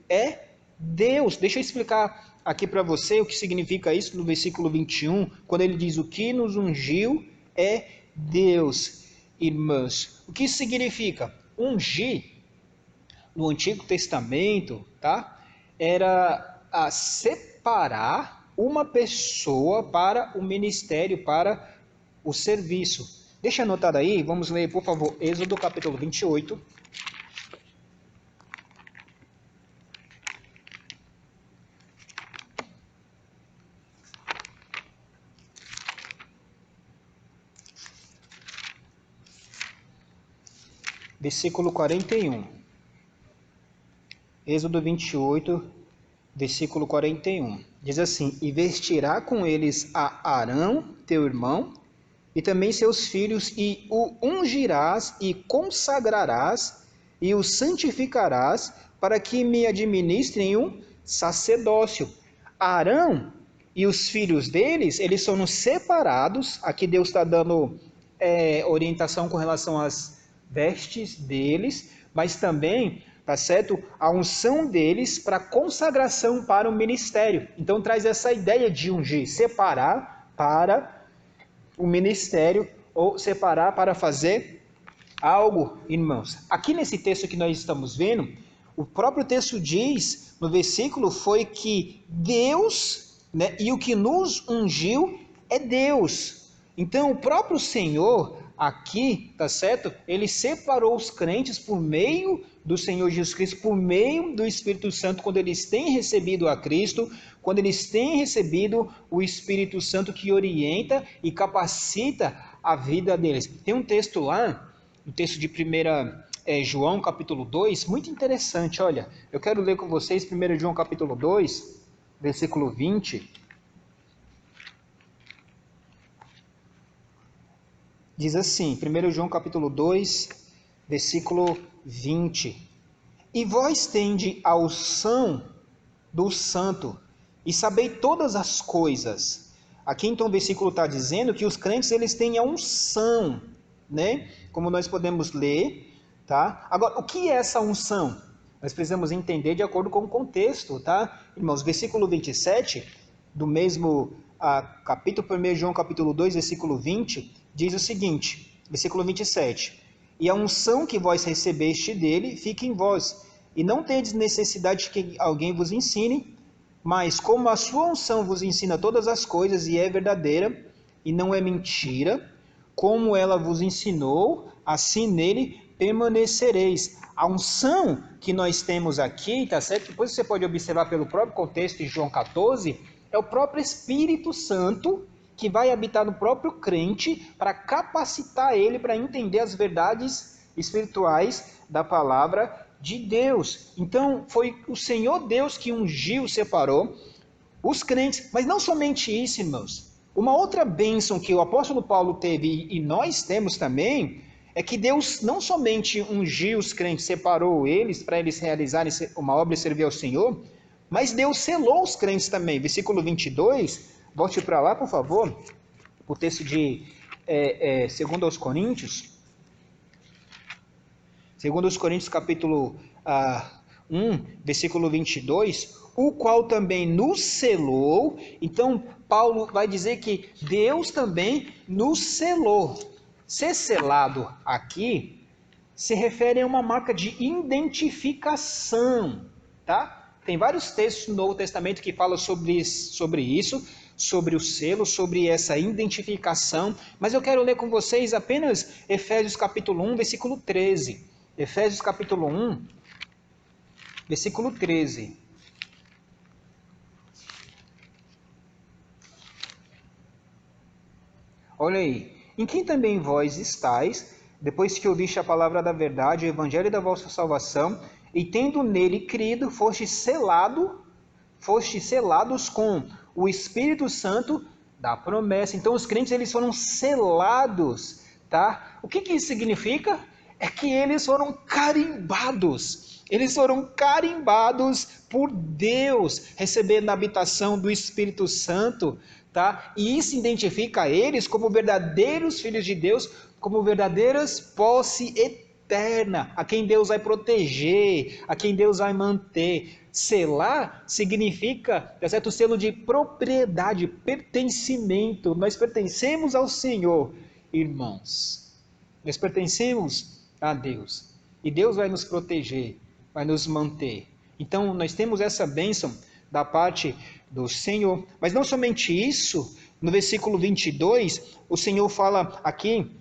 é Deus. Deixa eu explicar aqui para você o que significa isso no versículo 21, quando ele diz o que nos ungiu é Deus. Irmãos, o que isso significa? Ungir, no Antigo Testamento, tá? Era separar uma pessoa para o ministério, para o serviço. Deixa anotado aí, vamos ler, por favor, Êxodo capítulo 28. Versículo 41. Êxodo 28, versículo 41. Diz assim: E vestirá com eles a Arão, teu irmão, e também seus filhos, e o ungirás e consagrarás, e o santificarás, para que me administrem um sacerdócio. Arão e os filhos deles, eles são separados. Aqui Deus está dando orientação com relação às vestes deles, mas também, tá certo, a unção deles para consagração para o ministério. Então traz essa ideia de ungir, separar para o ministério ou separar para fazer algo, irmãos. Aqui nesse texto que nós estamos vendo, o próprio texto diz, no versículo, foi que Deus, né, e o que nos ungiu é Deus. Então o próprio Senhor aqui, tá certo? Ele separou os crentes por meio do Senhor Jesus Cristo, por meio do Espírito Santo, quando eles têm recebido a Cristo, quando eles têm recebido o Espírito Santo que orienta e capacita a vida deles. Tem um texto lá, no texto de 1 João capítulo 2, muito interessante, olha, eu quero ler com vocês 1 João capítulo 2, versículo 20, diz assim, 1 João capítulo 2, versículo 20. E vós tende a unção do santo, e sabei todas as coisas. Aqui então o versículo está dizendo que os crentes eles têm a unção, né? Como nós podemos ler, tá? Agora, o que é essa unção? Nós precisamos entender de acordo com o contexto, tá? Irmãos, versículo 27, do mesmo capítulo 1 João capítulo 2, versículo 20, diz o seguinte, versículo 27, E a unção que vós recebeste dele fica em vós, e não tendes necessidade de que alguém vos ensine, mas como a sua unção vos ensina todas as coisas, e é verdadeira, e não é mentira, como ela vos ensinou, assim nele permanecereis. A unção que nós temos aqui, tá certo? Depois você pode observar pelo próprio contexto de João 14, é o próprio Espírito Santo que vai habitar no próprio crente para capacitar ele para entender as verdades espirituais da palavra de Deus. Então, foi o Senhor Deus que ungiu, separou os crentes. Mas não somente isso, irmãos. Uma outra bênção que o apóstolo Paulo teve e nós temos também, é que Deus não somente ungiu os crentes, separou eles para eles realizarem uma obra e servir ao Senhor, mas Deus selou os crentes também. Versículo 22, volte para lá, por favor, o texto de 2 aos Coríntios. 2 Coríntios capítulo 1, versículo 22, o qual também nos selou. Então, Paulo vai dizer que Deus também nos selou. Ser selado aqui se refere a uma marca de identificação, tá? Tem vários textos no Novo Testamento que falam sobre isso, sobre o selo, sobre essa identificação, mas eu quero ler com vocês apenas Efésios capítulo 1, versículo 13. Efésios capítulo 1, versículo 13. Olha aí. Em quem também vós estáis, depois que ouviste a palavra da verdade, o evangelho da vossa salvação, e tendo nele crido, fostes selados com o Espírito Santo da promessa. Então os crentes, eles foram selados, tá? O que isso significa? É que eles foram carimbados. Eles foram carimbados por Deus, recebendo a habitação do Espírito Santo, tá? E isso identifica eles como verdadeiros filhos de Deus, como verdadeiras posse eterna, a quem Deus vai proteger, a quem Deus vai manter. Selar significa, tá certo? O selo de propriedade, pertencimento. Nós pertencemos ao Senhor, irmãos. Nós pertencemos a Deus. E Deus vai nos proteger, vai nos manter. Então, nós temos essa bênção da parte do Senhor. Mas não somente isso, no versículo 22, o Senhor fala aqui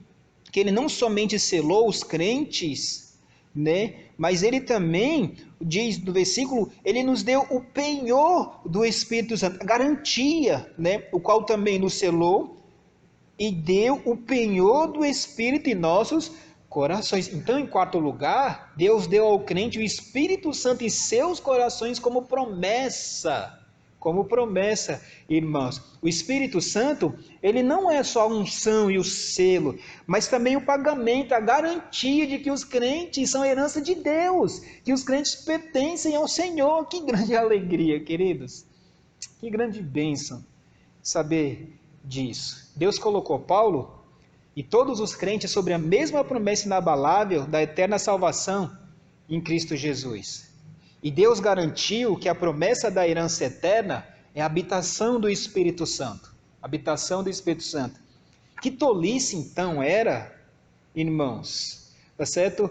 que Ele não somente selou os crentes, né? Mas Ele também, diz no versículo, Ele nos deu o penhor do Espírito Santo, a garantia, né? O qual também nos selou e deu o penhor do Espírito em nossos corações. Então, em quarto lugar, Deus deu ao crente o Espírito Santo em seus corações como promessa. Como promessa, irmãos. O Espírito Santo, ele não é só a unção e o selo, mas também o pagamento, a garantia de que os crentes são herança de Deus, que os crentes pertencem ao Senhor. Que grande alegria, queridos. Que grande bênção saber disso. Deus colocou Paulo e todos os crentes sobre a mesma promessa inabalável da eterna salvação em Cristo Jesus. E Deus garantiu que a promessa da herança eterna é a habitação do Espírito Santo. Habitação do Espírito Santo. Que tolice então era, irmãos, tá certo?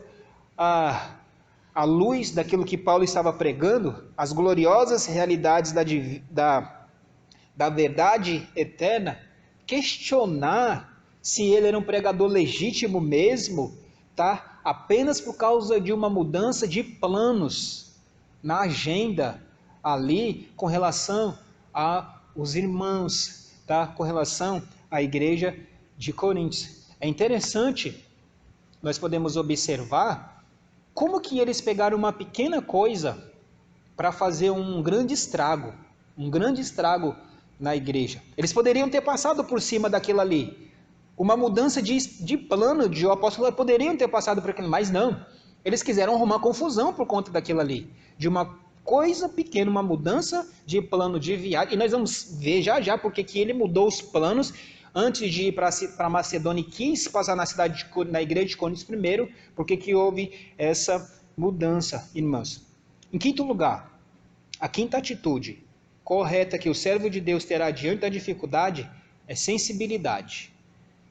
À luz daquilo que Paulo estava pregando, as gloriosas realidades da verdade eterna, questionar se ele era um pregador legítimo mesmo, tá? Apenas por causa de uma mudança de planos na agenda ali com relação aos irmãos, tá? Com relação à igreja de Coríntios. É interessante, nós podemos observar como que eles pegaram uma pequena coisa para fazer um grande estrago na igreja. Eles poderiam ter passado por cima daquilo ali. Uma mudança de plano de o apóstolo, poderiam ter passado por aquilo, mas não. Eles quiseram arrumar confusão por conta daquilo ali. De uma coisa pequena, uma mudança de plano de viagem. E nós vamos ver já porque que ele mudou os planos antes de ir para Macedônia e quis passar na igreja de Coríntios primeiro. Porque que houve essa mudança, irmãos. Em quinto lugar, a quinta atitude correta que o servo de Deus terá diante da dificuldade é sensibilidade.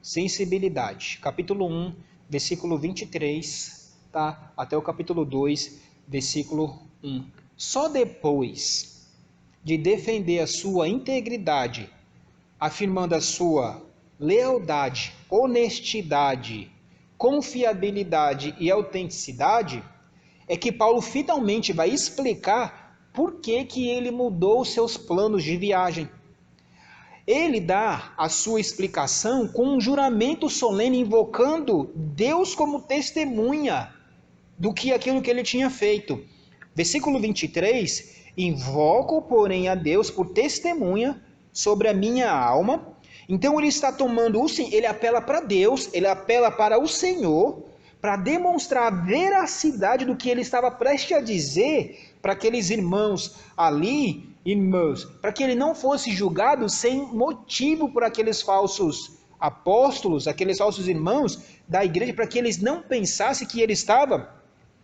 Sensibilidade. Capítulo 1, versículo 23, tá? Até o capítulo 2, versículo 1. Só depois de defender a sua integridade, afirmando a sua lealdade, honestidade, confiabilidade e autenticidade, é que Paulo finalmente vai explicar por que ele mudou os seus planos de viagem. Ele dá a sua explicação com um juramento solene, invocando Deus como testemunha do que aquilo que ele tinha feito. Versículo 23, invoco, porém, a Deus por testemunha sobre a minha alma. Então ele está tomando, ele apela para Deus, ele apela para o Senhor, para demonstrar a veracidade do que ele estava prestes a dizer para aqueles irmãos ali, para que ele não fosse julgado sem motivo por aqueles falsos apóstolos, aqueles falsos irmãos da igreja, para que eles não pensassem que ele estava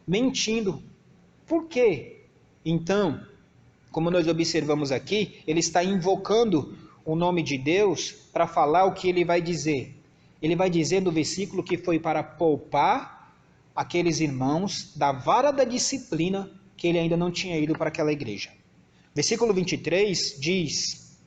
mentindo. Por quê? Então, como nós observamos aqui, ele está invocando o nome de Deus para falar o que ele vai dizer. Ele vai dizer no versículo que foi para poupar aqueles irmãos da vara da disciplina que ele ainda não tinha ido para aquela igreja. Versículo 23 diz: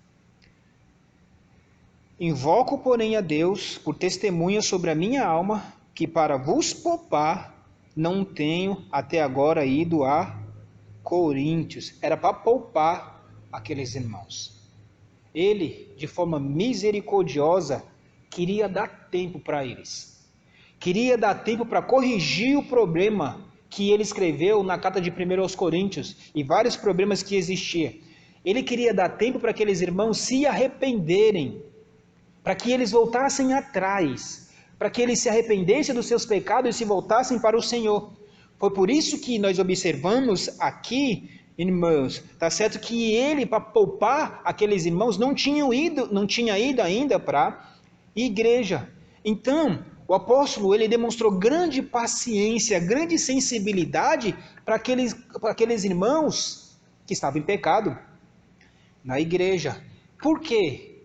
invoco, porém, a Deus por testemunha sobre a minha alma, que para vos poupar não tenho até agora ido a Coríntios. Era para poupar aqueles irmãos. Ele, de forma misericordiosa, queria dar tempo para eles. Queria dar tempo para corrigir o problema que ele escreveu na carta de 1 aos Coríntios e vários problemas que existiam. Ele queria dar tempo para aqueles irmãos se arrependerem, para que eles voltassem atrás, para que eles se arrependessem dos seus pecados e se voltassem para o Senhor. Foi por isso que nós observamos aqui, irmãos, tá certo que ele, para poupar aqueles irmãos, não tinha ido ainda para a igreja. Então, o apóstolo, ele demonstrou grande paciência, grande sensibilidade para aqueles irmãos que estavam em pecado na igreja. Por quê?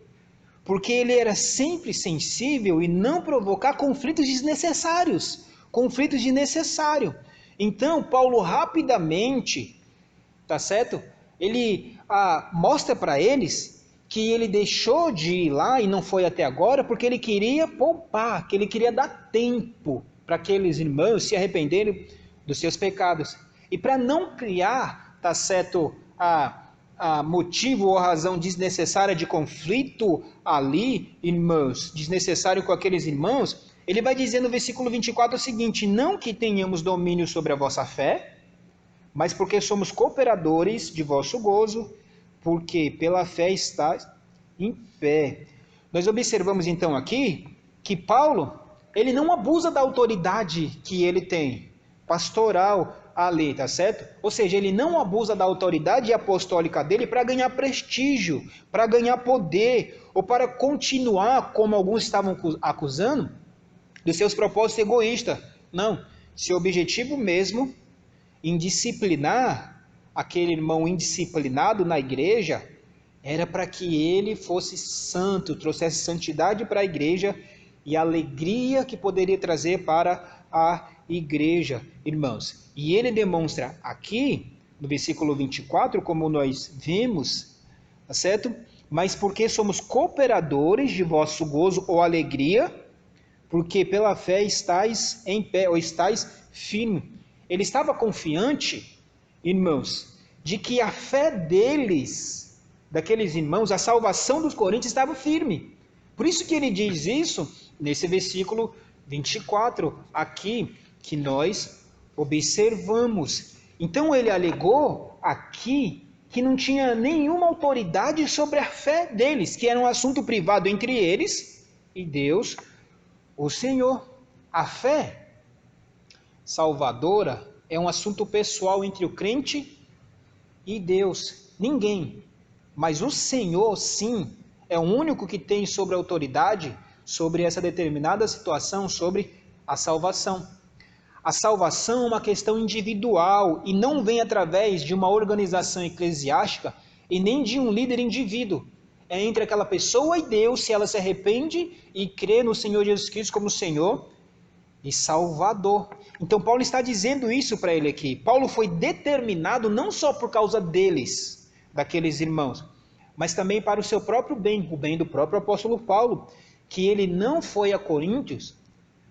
Porque ele era sempre sensível e não provocar conflitos desnecessários. Então, Paulo rapidamente, tá certo? Ele mostra para eles que ele deixou de ir lá e não foi até agora porque ele queria poupar, que ele queria dar tempo para aqueles irmãos se arrependerem dos seus pecados. E para não criar, tá certo, motivo ou razão desnecessária de conflito ali, irmãos, desnecessário com aqueles irmãos, ele vai dizer no versículo 24 o seguinte: não que tenhamos domínio sobre a vossa fé, mas porque somos cooperadores de vosso gozo, porque pela fé estáis em pé. Nós observamos então aqui que Paulo, ele não abusa da autoridade que ele tem, pastoral ali, tá certo? Ou seja, ele não abusa da autoridade apostólica dele para ganhar prestígio, para ganhar poder, ou para continuar, como alguns estavam acusando, dos seus propósitos egoístas. Não, seu objetivo mesmo em disciplinar aquele irmão indisciplinado na igreja, era para que ele fosse santo, trouxesse santidade para a igreja e a alegria que poderia trazer para a igreja, irmãos. E ele demonstra aqui, no versículo 24, como nós vimos, tá certo? Mas porque somos cooperadores de vosso gozo ou alegria, porque pela fé estáis em pé, ou estáis firme. Ele estava confiante, irmãos, de que a fé deles, daqueles irmãos, a salvação dos coríntios estava firme. Por isso que ele diz isso nesse versículo 24 aqui, que nós observamos. Então ele alegou aqui que não tinha nenhuma autoridade sobre a fé deles, que era um assunto privado entre eles e Deus, o Senhor. A fé salvadora é um assunto pessoal entre o crente e Deus. Ninguém, mas o Senhor sim, é o único que tem sobre a autoridade, sobre essa determinada situação, sobre a salvação. A salvação é uma questão individual e não vem através de uma organização eclesiástica e nem de um líder indivíduo. É entre aquela pessoa e Deus, se ela se arrepende e crê no Senhor Jesus Cristo como Senhor e Salvador. Então Paulo está dizendo isso para ele aqui. Paulo foi determinado não só por causa deles, daqueles irmãos, mas também para o seu próprio bem, o bem do próprio apóstolo Paulo, que ele não foi a Coríntios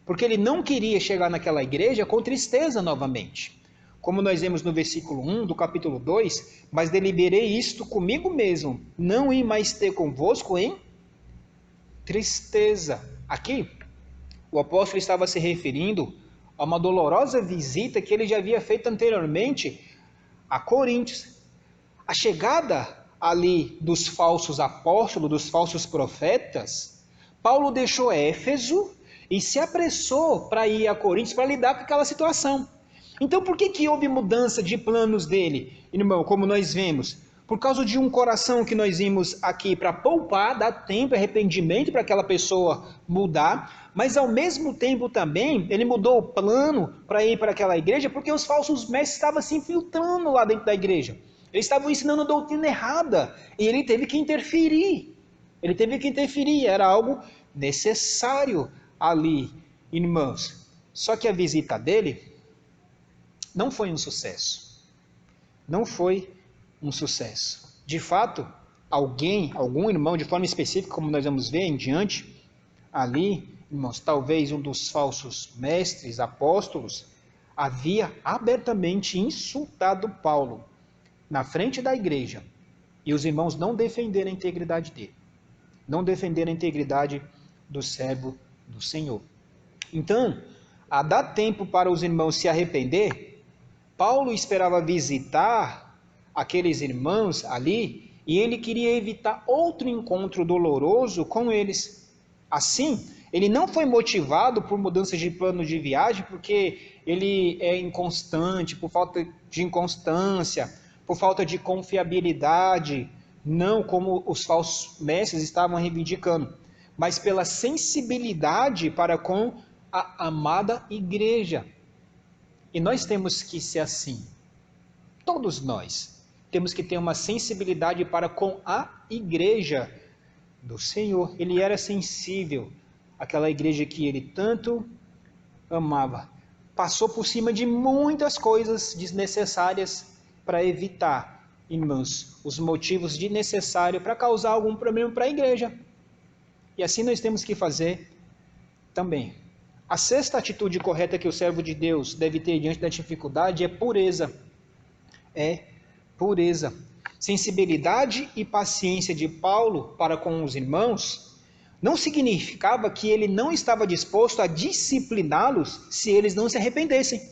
porque ele não queria chegar naquela igreja com tristeza novamente. Como nós vemos no versículo 1 do capítulo 2, mas deliberei isto comigo mesmo, não ir mais ter convosco em tristeza. Aqui, o apóstolo estava se referindo a uma dolorosa visita que ele já havia feito anteriormente a Coríntios. A chegada ali dos falsos apóstolos, dos falsos profetas, Paulo deixou Éfeso e se apressou para ir a Coríntios para lidar com aquela situação. Então por que houve mudança de planos dele, irmão, como nós vemos? Por causa de um coração que nós vimos aqui para poupar, dar tempo e arrependimento para aquela pessoa mudar, mas ao mesmo tempo também ele mudou o plano para ir para aquela igreja porque os falsos mestres estavam se infiltrando lá dentro da igreja. Eles estavam ensinando doutrina errada e ele teve que interferir. Era algo necessário ali, irmãos. Só que a visita dele não foi um sucesso. Não foi um sucesso. De fato, algum irmão, de forma específica, como nós vamos ver em diante, ali, irmãos, talvez um dos falsos mestres, apóstolos, havia abertamente insultado Paulo na frente da igreja. E os irmãos não defenderam a integridade dele. Não defenderam a integridade do servo do Senhor. Então, a dar tempo para os irmãos se arrepender, Paulo esperava visitar aqueles irmãos ali e ele queria evitar outro encontro doloroso com eles. Assim, ele não foi motivado por mudança de plano de viagem porque ele é inconstante, por falta de inconstância, por falta de confiabilidade, não como os falsos mestres estavam reivindicando, mas pela sensibilidade para com a amada igreja. E nós temos que ser assim. Todos nós temos que ter uma sensibilidade para com a igreja do Senhor. Ele era sensível àquela igreja que ele tanto amava. Passou por cima de muitas coisas desnecessárias para evitar, irmãos, os motivos desnecessários para causar algum problema para a igreja. E assim nós temos que fazer também. A sexta atitude correta que o servo de Deus deve ter diante da dificuldade é pureza. É pureza. Sensibilidade e paciência de Paulo para com os irmãos não significava que ele não estava disposto a discipliná-los se eles não se arrependessem.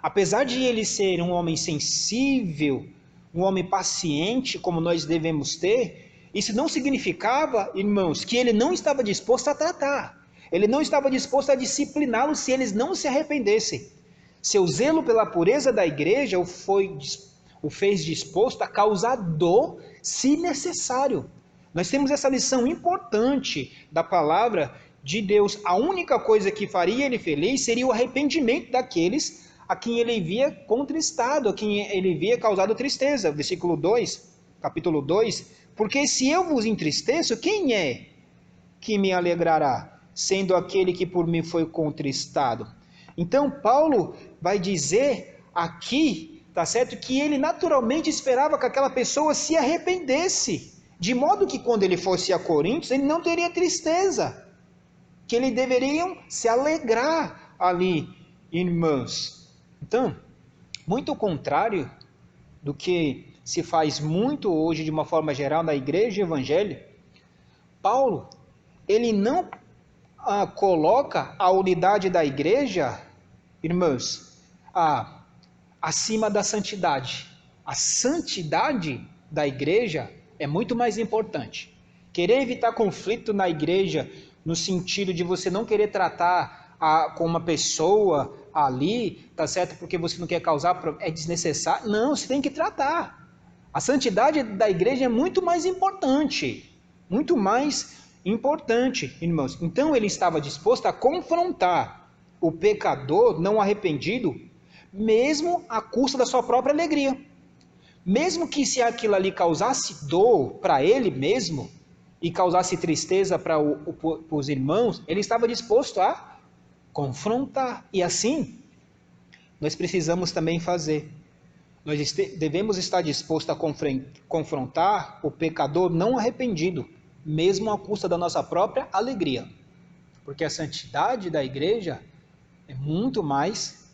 Apesar de ele ser um homem sensível, um homem paciente, como nós devemos ter, isso não significava, irmãos, que ele não estava disposto a tratar. Ele não estava disposto a discipliná-los se eles não se arrependessem. Seu zelo pela pureza da igreja o fez disposto a causar dor, se necessário. Nós temos essa lição importante da palavra de Deus. A única coisa que faria ele feliz seria o arrependimento daqueles a quem ele via contristado, a quem ele via causado tristeza. Versículo 2, capítulo 2. Porque se eu vos entristeço, quem é que me alegrará, sendo aquele que por mim foi contristado? Então Paulo vai dizer aqui, tá certo, que ele naturalmente esperava que aquela pessoa se arrependesse, de modo que quando ele fosse a Coríntios, ele não teria tristeza, que eles deveriam se alegrar ali, irmãos. Então, muito ao contrário do que se faz muito hoje de uma forma geral na igreja evangélica, Paulo, ele não coloca a unidade da igreja, irmãos, acima da santidade. A santidade da igreja é muito mais importante. Querer evitar conflito na igreja, no sentido de você não querer tratar com uma pessoa ali, tá certo, porque você não quer causar, é desnecessário. Não, você tem que tratar. A santidade da igreja é muito mais importante, irmãos. Então ele estava disposto a confrontar o pecador não arrependido, mesmo à custa da sua própria alegria. Mesmo que se aquilo ali causasse dor para ele mesmo, e causasse tristeza para os irmãos, ele estava disposto a confrontar. E assim, nós precisamos também fazer. Nós devemos estar dispostos a confrontar o pecador não arrependido, mesmo à custa da nossa própria alegria. Porque a santidade da igreja é muito mais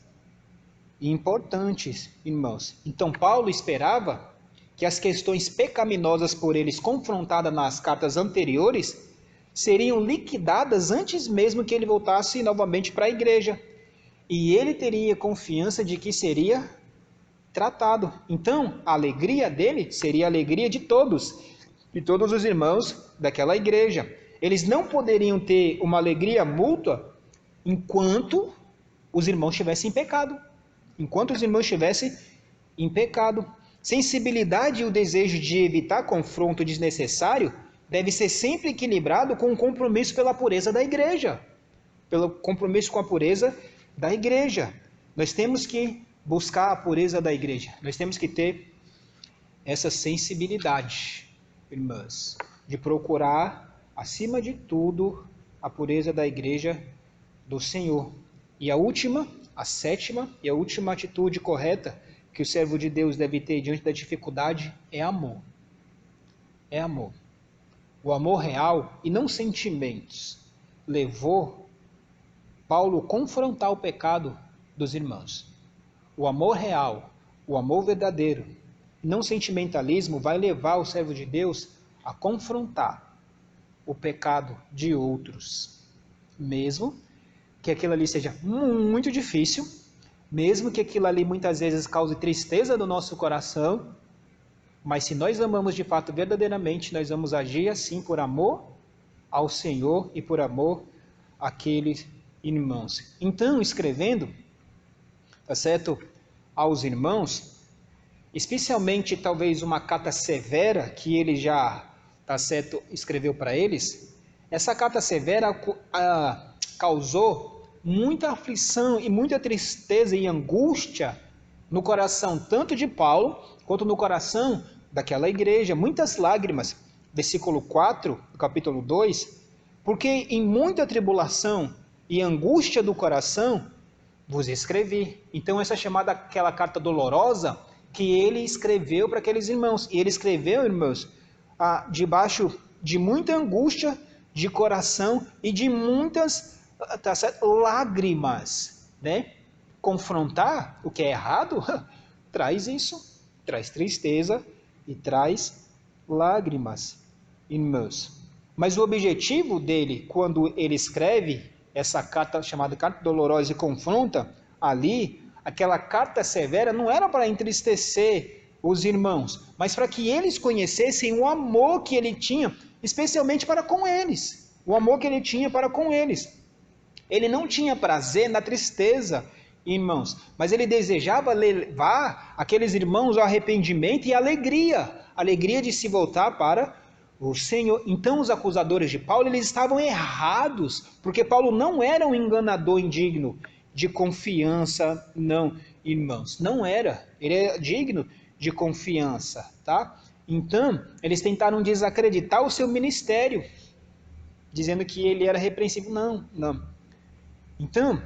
importante, irmãos. Então Paulo esperava que as questões pecaminosas por eles confrontadas nas cartas anteriores seriam liquidadas antes mesmo que ele voltasse novamente para a igreja. E ele teria confiança de que seria tratado. Então, a alegria dele seria a alegria de todos os irmãos daquela igreja. Eles não poderiam ter uma alegria mútua enquanto os irmãos estivessem em pecado. Enquanto os irmãos estivessem em pecado. Sensibilidade e o desejo de evitar confronto desnecessário deve ser sempre equilibrado com o compromisso pela pureza da igreja. Pelo compromisso com a pureza da igreja. Nós temos que buscar a pureza da igreja. Nós temos que ter essa sensibilidade, irmãs, de procurar, acima de tudo, a pureza da igreja do Senhor. E a sétima e a última atitude correta que o servo de Deus deve ter diante da dificuldade é amor. É amor. O amor real e não sentimentos levou Paulo a confrontar o pecado dos irmãos. O amor real, o amor verdadeiro, não sentimentalismo, vai levar o servo de Deus a confrontar o pecado de outros. Mesmo que aquilo ali seja muito difícil, mesmo que aquilo ali muitas vezes cause tristeza no nosso coração, mas se nós amamos de fato verdadeiramente, nós vamos agir assim por amor ao Senhor e por amor àqueles irmãos. Então, escrevendo, tá certo, aos irmãos, especialmente talvez uma carta severa que ele já, tá certo, escreveu para eles, essa carta severa causou muita aflição e muita tristeza e angústia no coração tanto de Paulo quanto no coração daquela igreja, muitas lágrimas. Versículo 4 do capítulo 2, porque em muita tribulação e angústia do coração vos escrevi. Então essa é chamada aquela carta dolorosa que ele escreveu para aqueles irmãos. E ele escreveu, irmãos, debaixo de muita angústia de coração e de muitas lágrimas, né? Confrontar o que é errado traz isso, traz tristeza e traz lágrimas, irmãos. Mas o objetivo dele, quando ele escreve essa carta chamada carta dolorosa e confronta ali, aquela carta severa não era para entristecer os irmãos, mas para que eles conhecessem o amor que ele tinha, especialmente para com eles, o amor que ele tinha para com eles. Ele não tinha prazer na tristeza, irmãos, mas ele desejava levar aqueles irmãos ao arrependimento e alegria de se voltar para o Senhor. Então os acusadores de Paulo, eles estavam errados, porque Paulo não era um enganador indigno de confiança, não, irmãos, não era, ele é digno de confiança, tá? Então, eles tentaram desacreditar o seu ministério, dizendo que ele era repreensível, não. Então,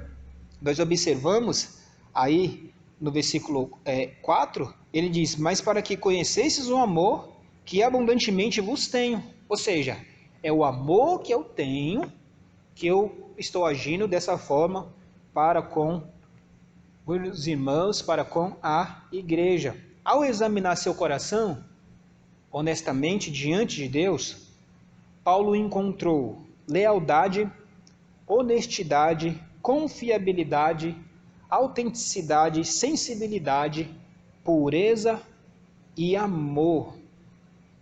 nós observamos aí no versículo 4, ele diz, mas para que conhecesseis o amor que abundantemente vos tenho. Ou seja, é o amor que eu tenho, que eu estou agindo dessa forma para com os irmãos, para com a igreja. Ao examinar seu coração, honestamente, diante de Deus, Paulo encontrou lealdade, honestidade, confiabilidade, autenticidade, sensibilidade, pureza e amor,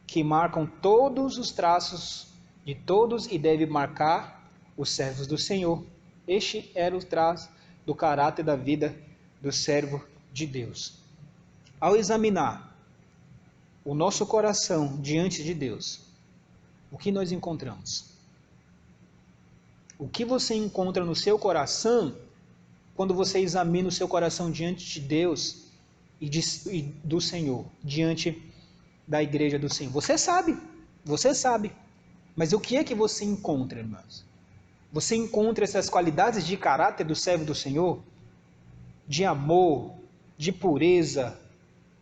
que marcam todos os traços de todos e deve marcar os servos do Senhor. Este era o traço do caráter da vida do servo de Deus. Ao examinar o nosso coração diante de Deus, o que nós encontramos? O que você encontra no seu coração quando você examina o seu coração diante de Deus e do Senhor, diante da igreja do Senhor? Você sabe. Mas o que é que você encontra, irmãos? Você encontra essas qualidades de caráter do servo do Senhor? De amor, de pureza,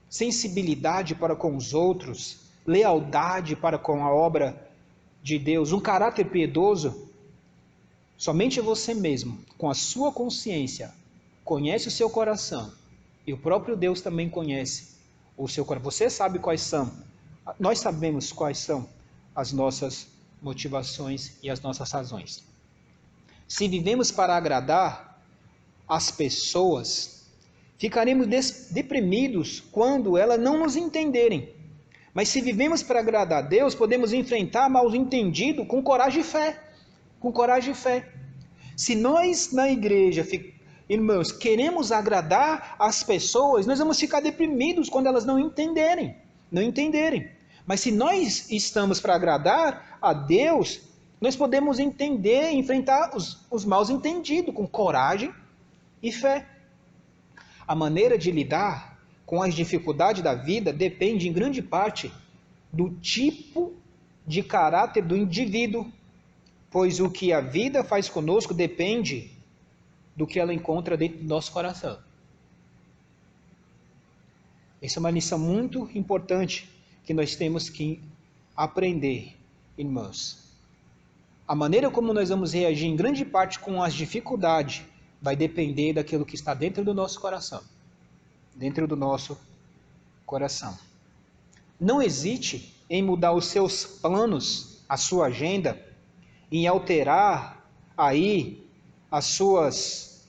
sensibilidade para com os outros, lealdade para com a obra de Deus, um caráter piedoso, somente você mesmo, com a sua consciência, conhece o seu coração, e o próprio Deus também conhece o seu coração. Você sabe quais são, nós sabemos quais são as nossas motivações e as nossas razões. Se vivemos para agradar as pessoas, ficaremos deprimidos quando elas não nos entenderem. Mas se vivemos para agradar a Deus, podemos enfrentar mal entendido com coragem e fé. Com coragem e fé. Se nós na igreja, irmãos, queremos agradar as pessoas, nós vamos ficar deprimidos quando elas não entenderem. Mas se nós estamos para agradar a Deus, nós podemos entender e enfrentar os mal entendidos com coragem e fé. A maneira de lidar com as dificuldades da vida depende em grande parte do tipo de caráter do indivíduo, pois o que a vida faz conosco depende do que ela encontra dentro do nosso coração. Essa é uma lição muito importante que nós temos que aprender, irmãos. A maneira como nós vamos reagir em grande parte com as dificuldades vai depender daquilo que está dentro do nosso coração. Dentro do nosso coração. Não hesite em mudar os seus planos, a sua agenda, em alterar aí as suas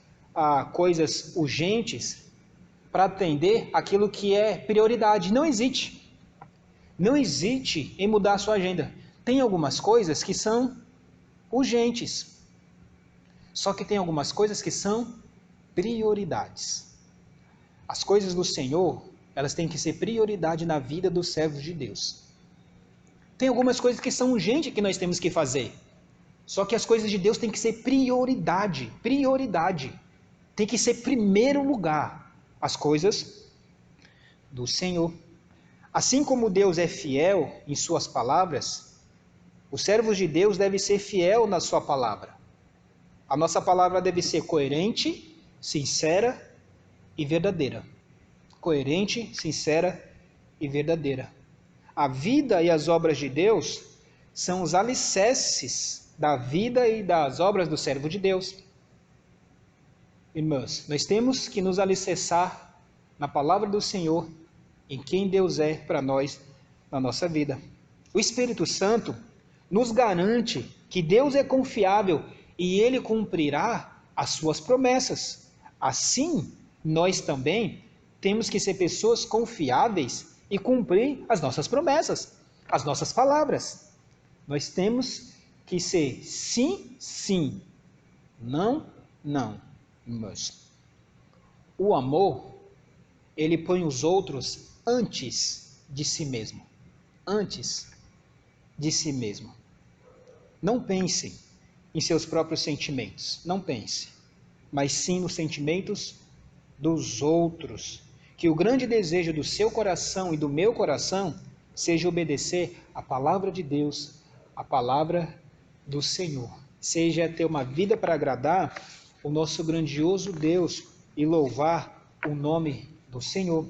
coisas urgentes para atender aquilo que é prioridade. Não hesite. Não hesite em mudar a sua agenda. Tem algumas coisas que são urgentes. Só que tem algumas coisas que são prioridades. As coisas do Senhor, elas têm que ser prioridade na vida dos servos de Deus. Tem algumas coisas que são urgentes que nós temos que fazer. Só que as coisas de Deus têm que ser prioridade. Tem que ser primeiro lugar. As coisas do Senhor. Assim como Deus é fiel em suas palavras, os servos de Deus devem ser fiel na sua palavra. A nossa palavra deve ser coerente, sincera e verdadeira. Coerente, sincera e verdadeira. A vida e as obras de Deus são os alicerces da vida e das obras do servo de Deus. Irmãos, nós temos que nos alicerçar na palavra do Senhor, em quem Deus é para nós na nossa vida. O Espírito Santo nos garante que Deus é confiável e Ele cumprirá as suas promessas. Assim, nós também temos que ser pessoas confiáveis e cumprir as nossas promessas, as nossas palavras. Nós temos que ser sim, sim, não, não. Irmãos, o amor, ele põe os outros antes de si mesmo. Antes de si mesmo. Não pense em seus próprios sentimentos. Não pense. Mas sim nos sentimentos dos outros. Que o grande desejo do seu coração e do meu coração seja obedecer a palavra de Deus, a palavra do Senhor. Seja ter uma vida para agradar o nosso grandioso Deus e louvar o nome do Senhor.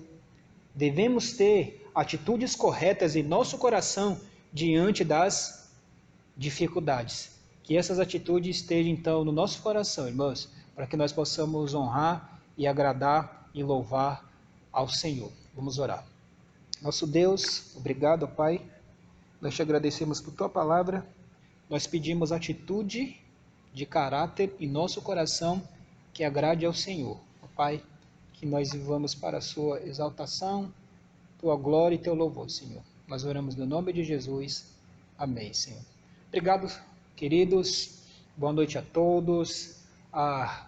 Devemos ter atitudes corretas em nosso coração diante das dificuldades. Que essas atitudes estejam então no nosso coração, irmãos, para que nós possamos honrar e agradar e louvar ao Senhor. Vamos orar. Nosso Deus, obrigado, Pai. Nós te agradecemos por tua palavra. Nós pedimos atitude de caráter em nosso coração que agrade ao Senhor. Pai, que nós vivamos para a sua exaltação, tua glória e teu louvor, Senhor. Nós oramos no nome de Jesus. Amém, Senhor. Obrigado, queridos. Boa noite a todos.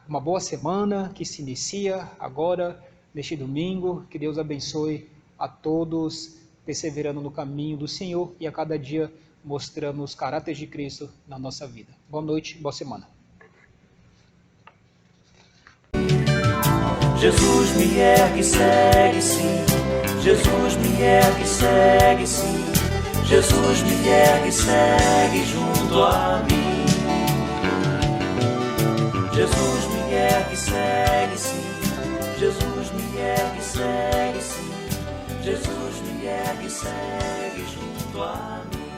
Uma boa semana que se inicia agora, neste domingo. Que Deus abençoe a todos, perseverando no caminho do Senhor e a cada dia mostrando os caráteres de Cristo na nossa vida. Boa noite, boa semana. Jesus me ergue e segue sim. Jesus me ergue e segue sim. Jesus me ergue e segue junto a mim. Jesus me ergue e segue sim. Jesus me ergue e segue sim. Jesus me ergue e segue junto a mim.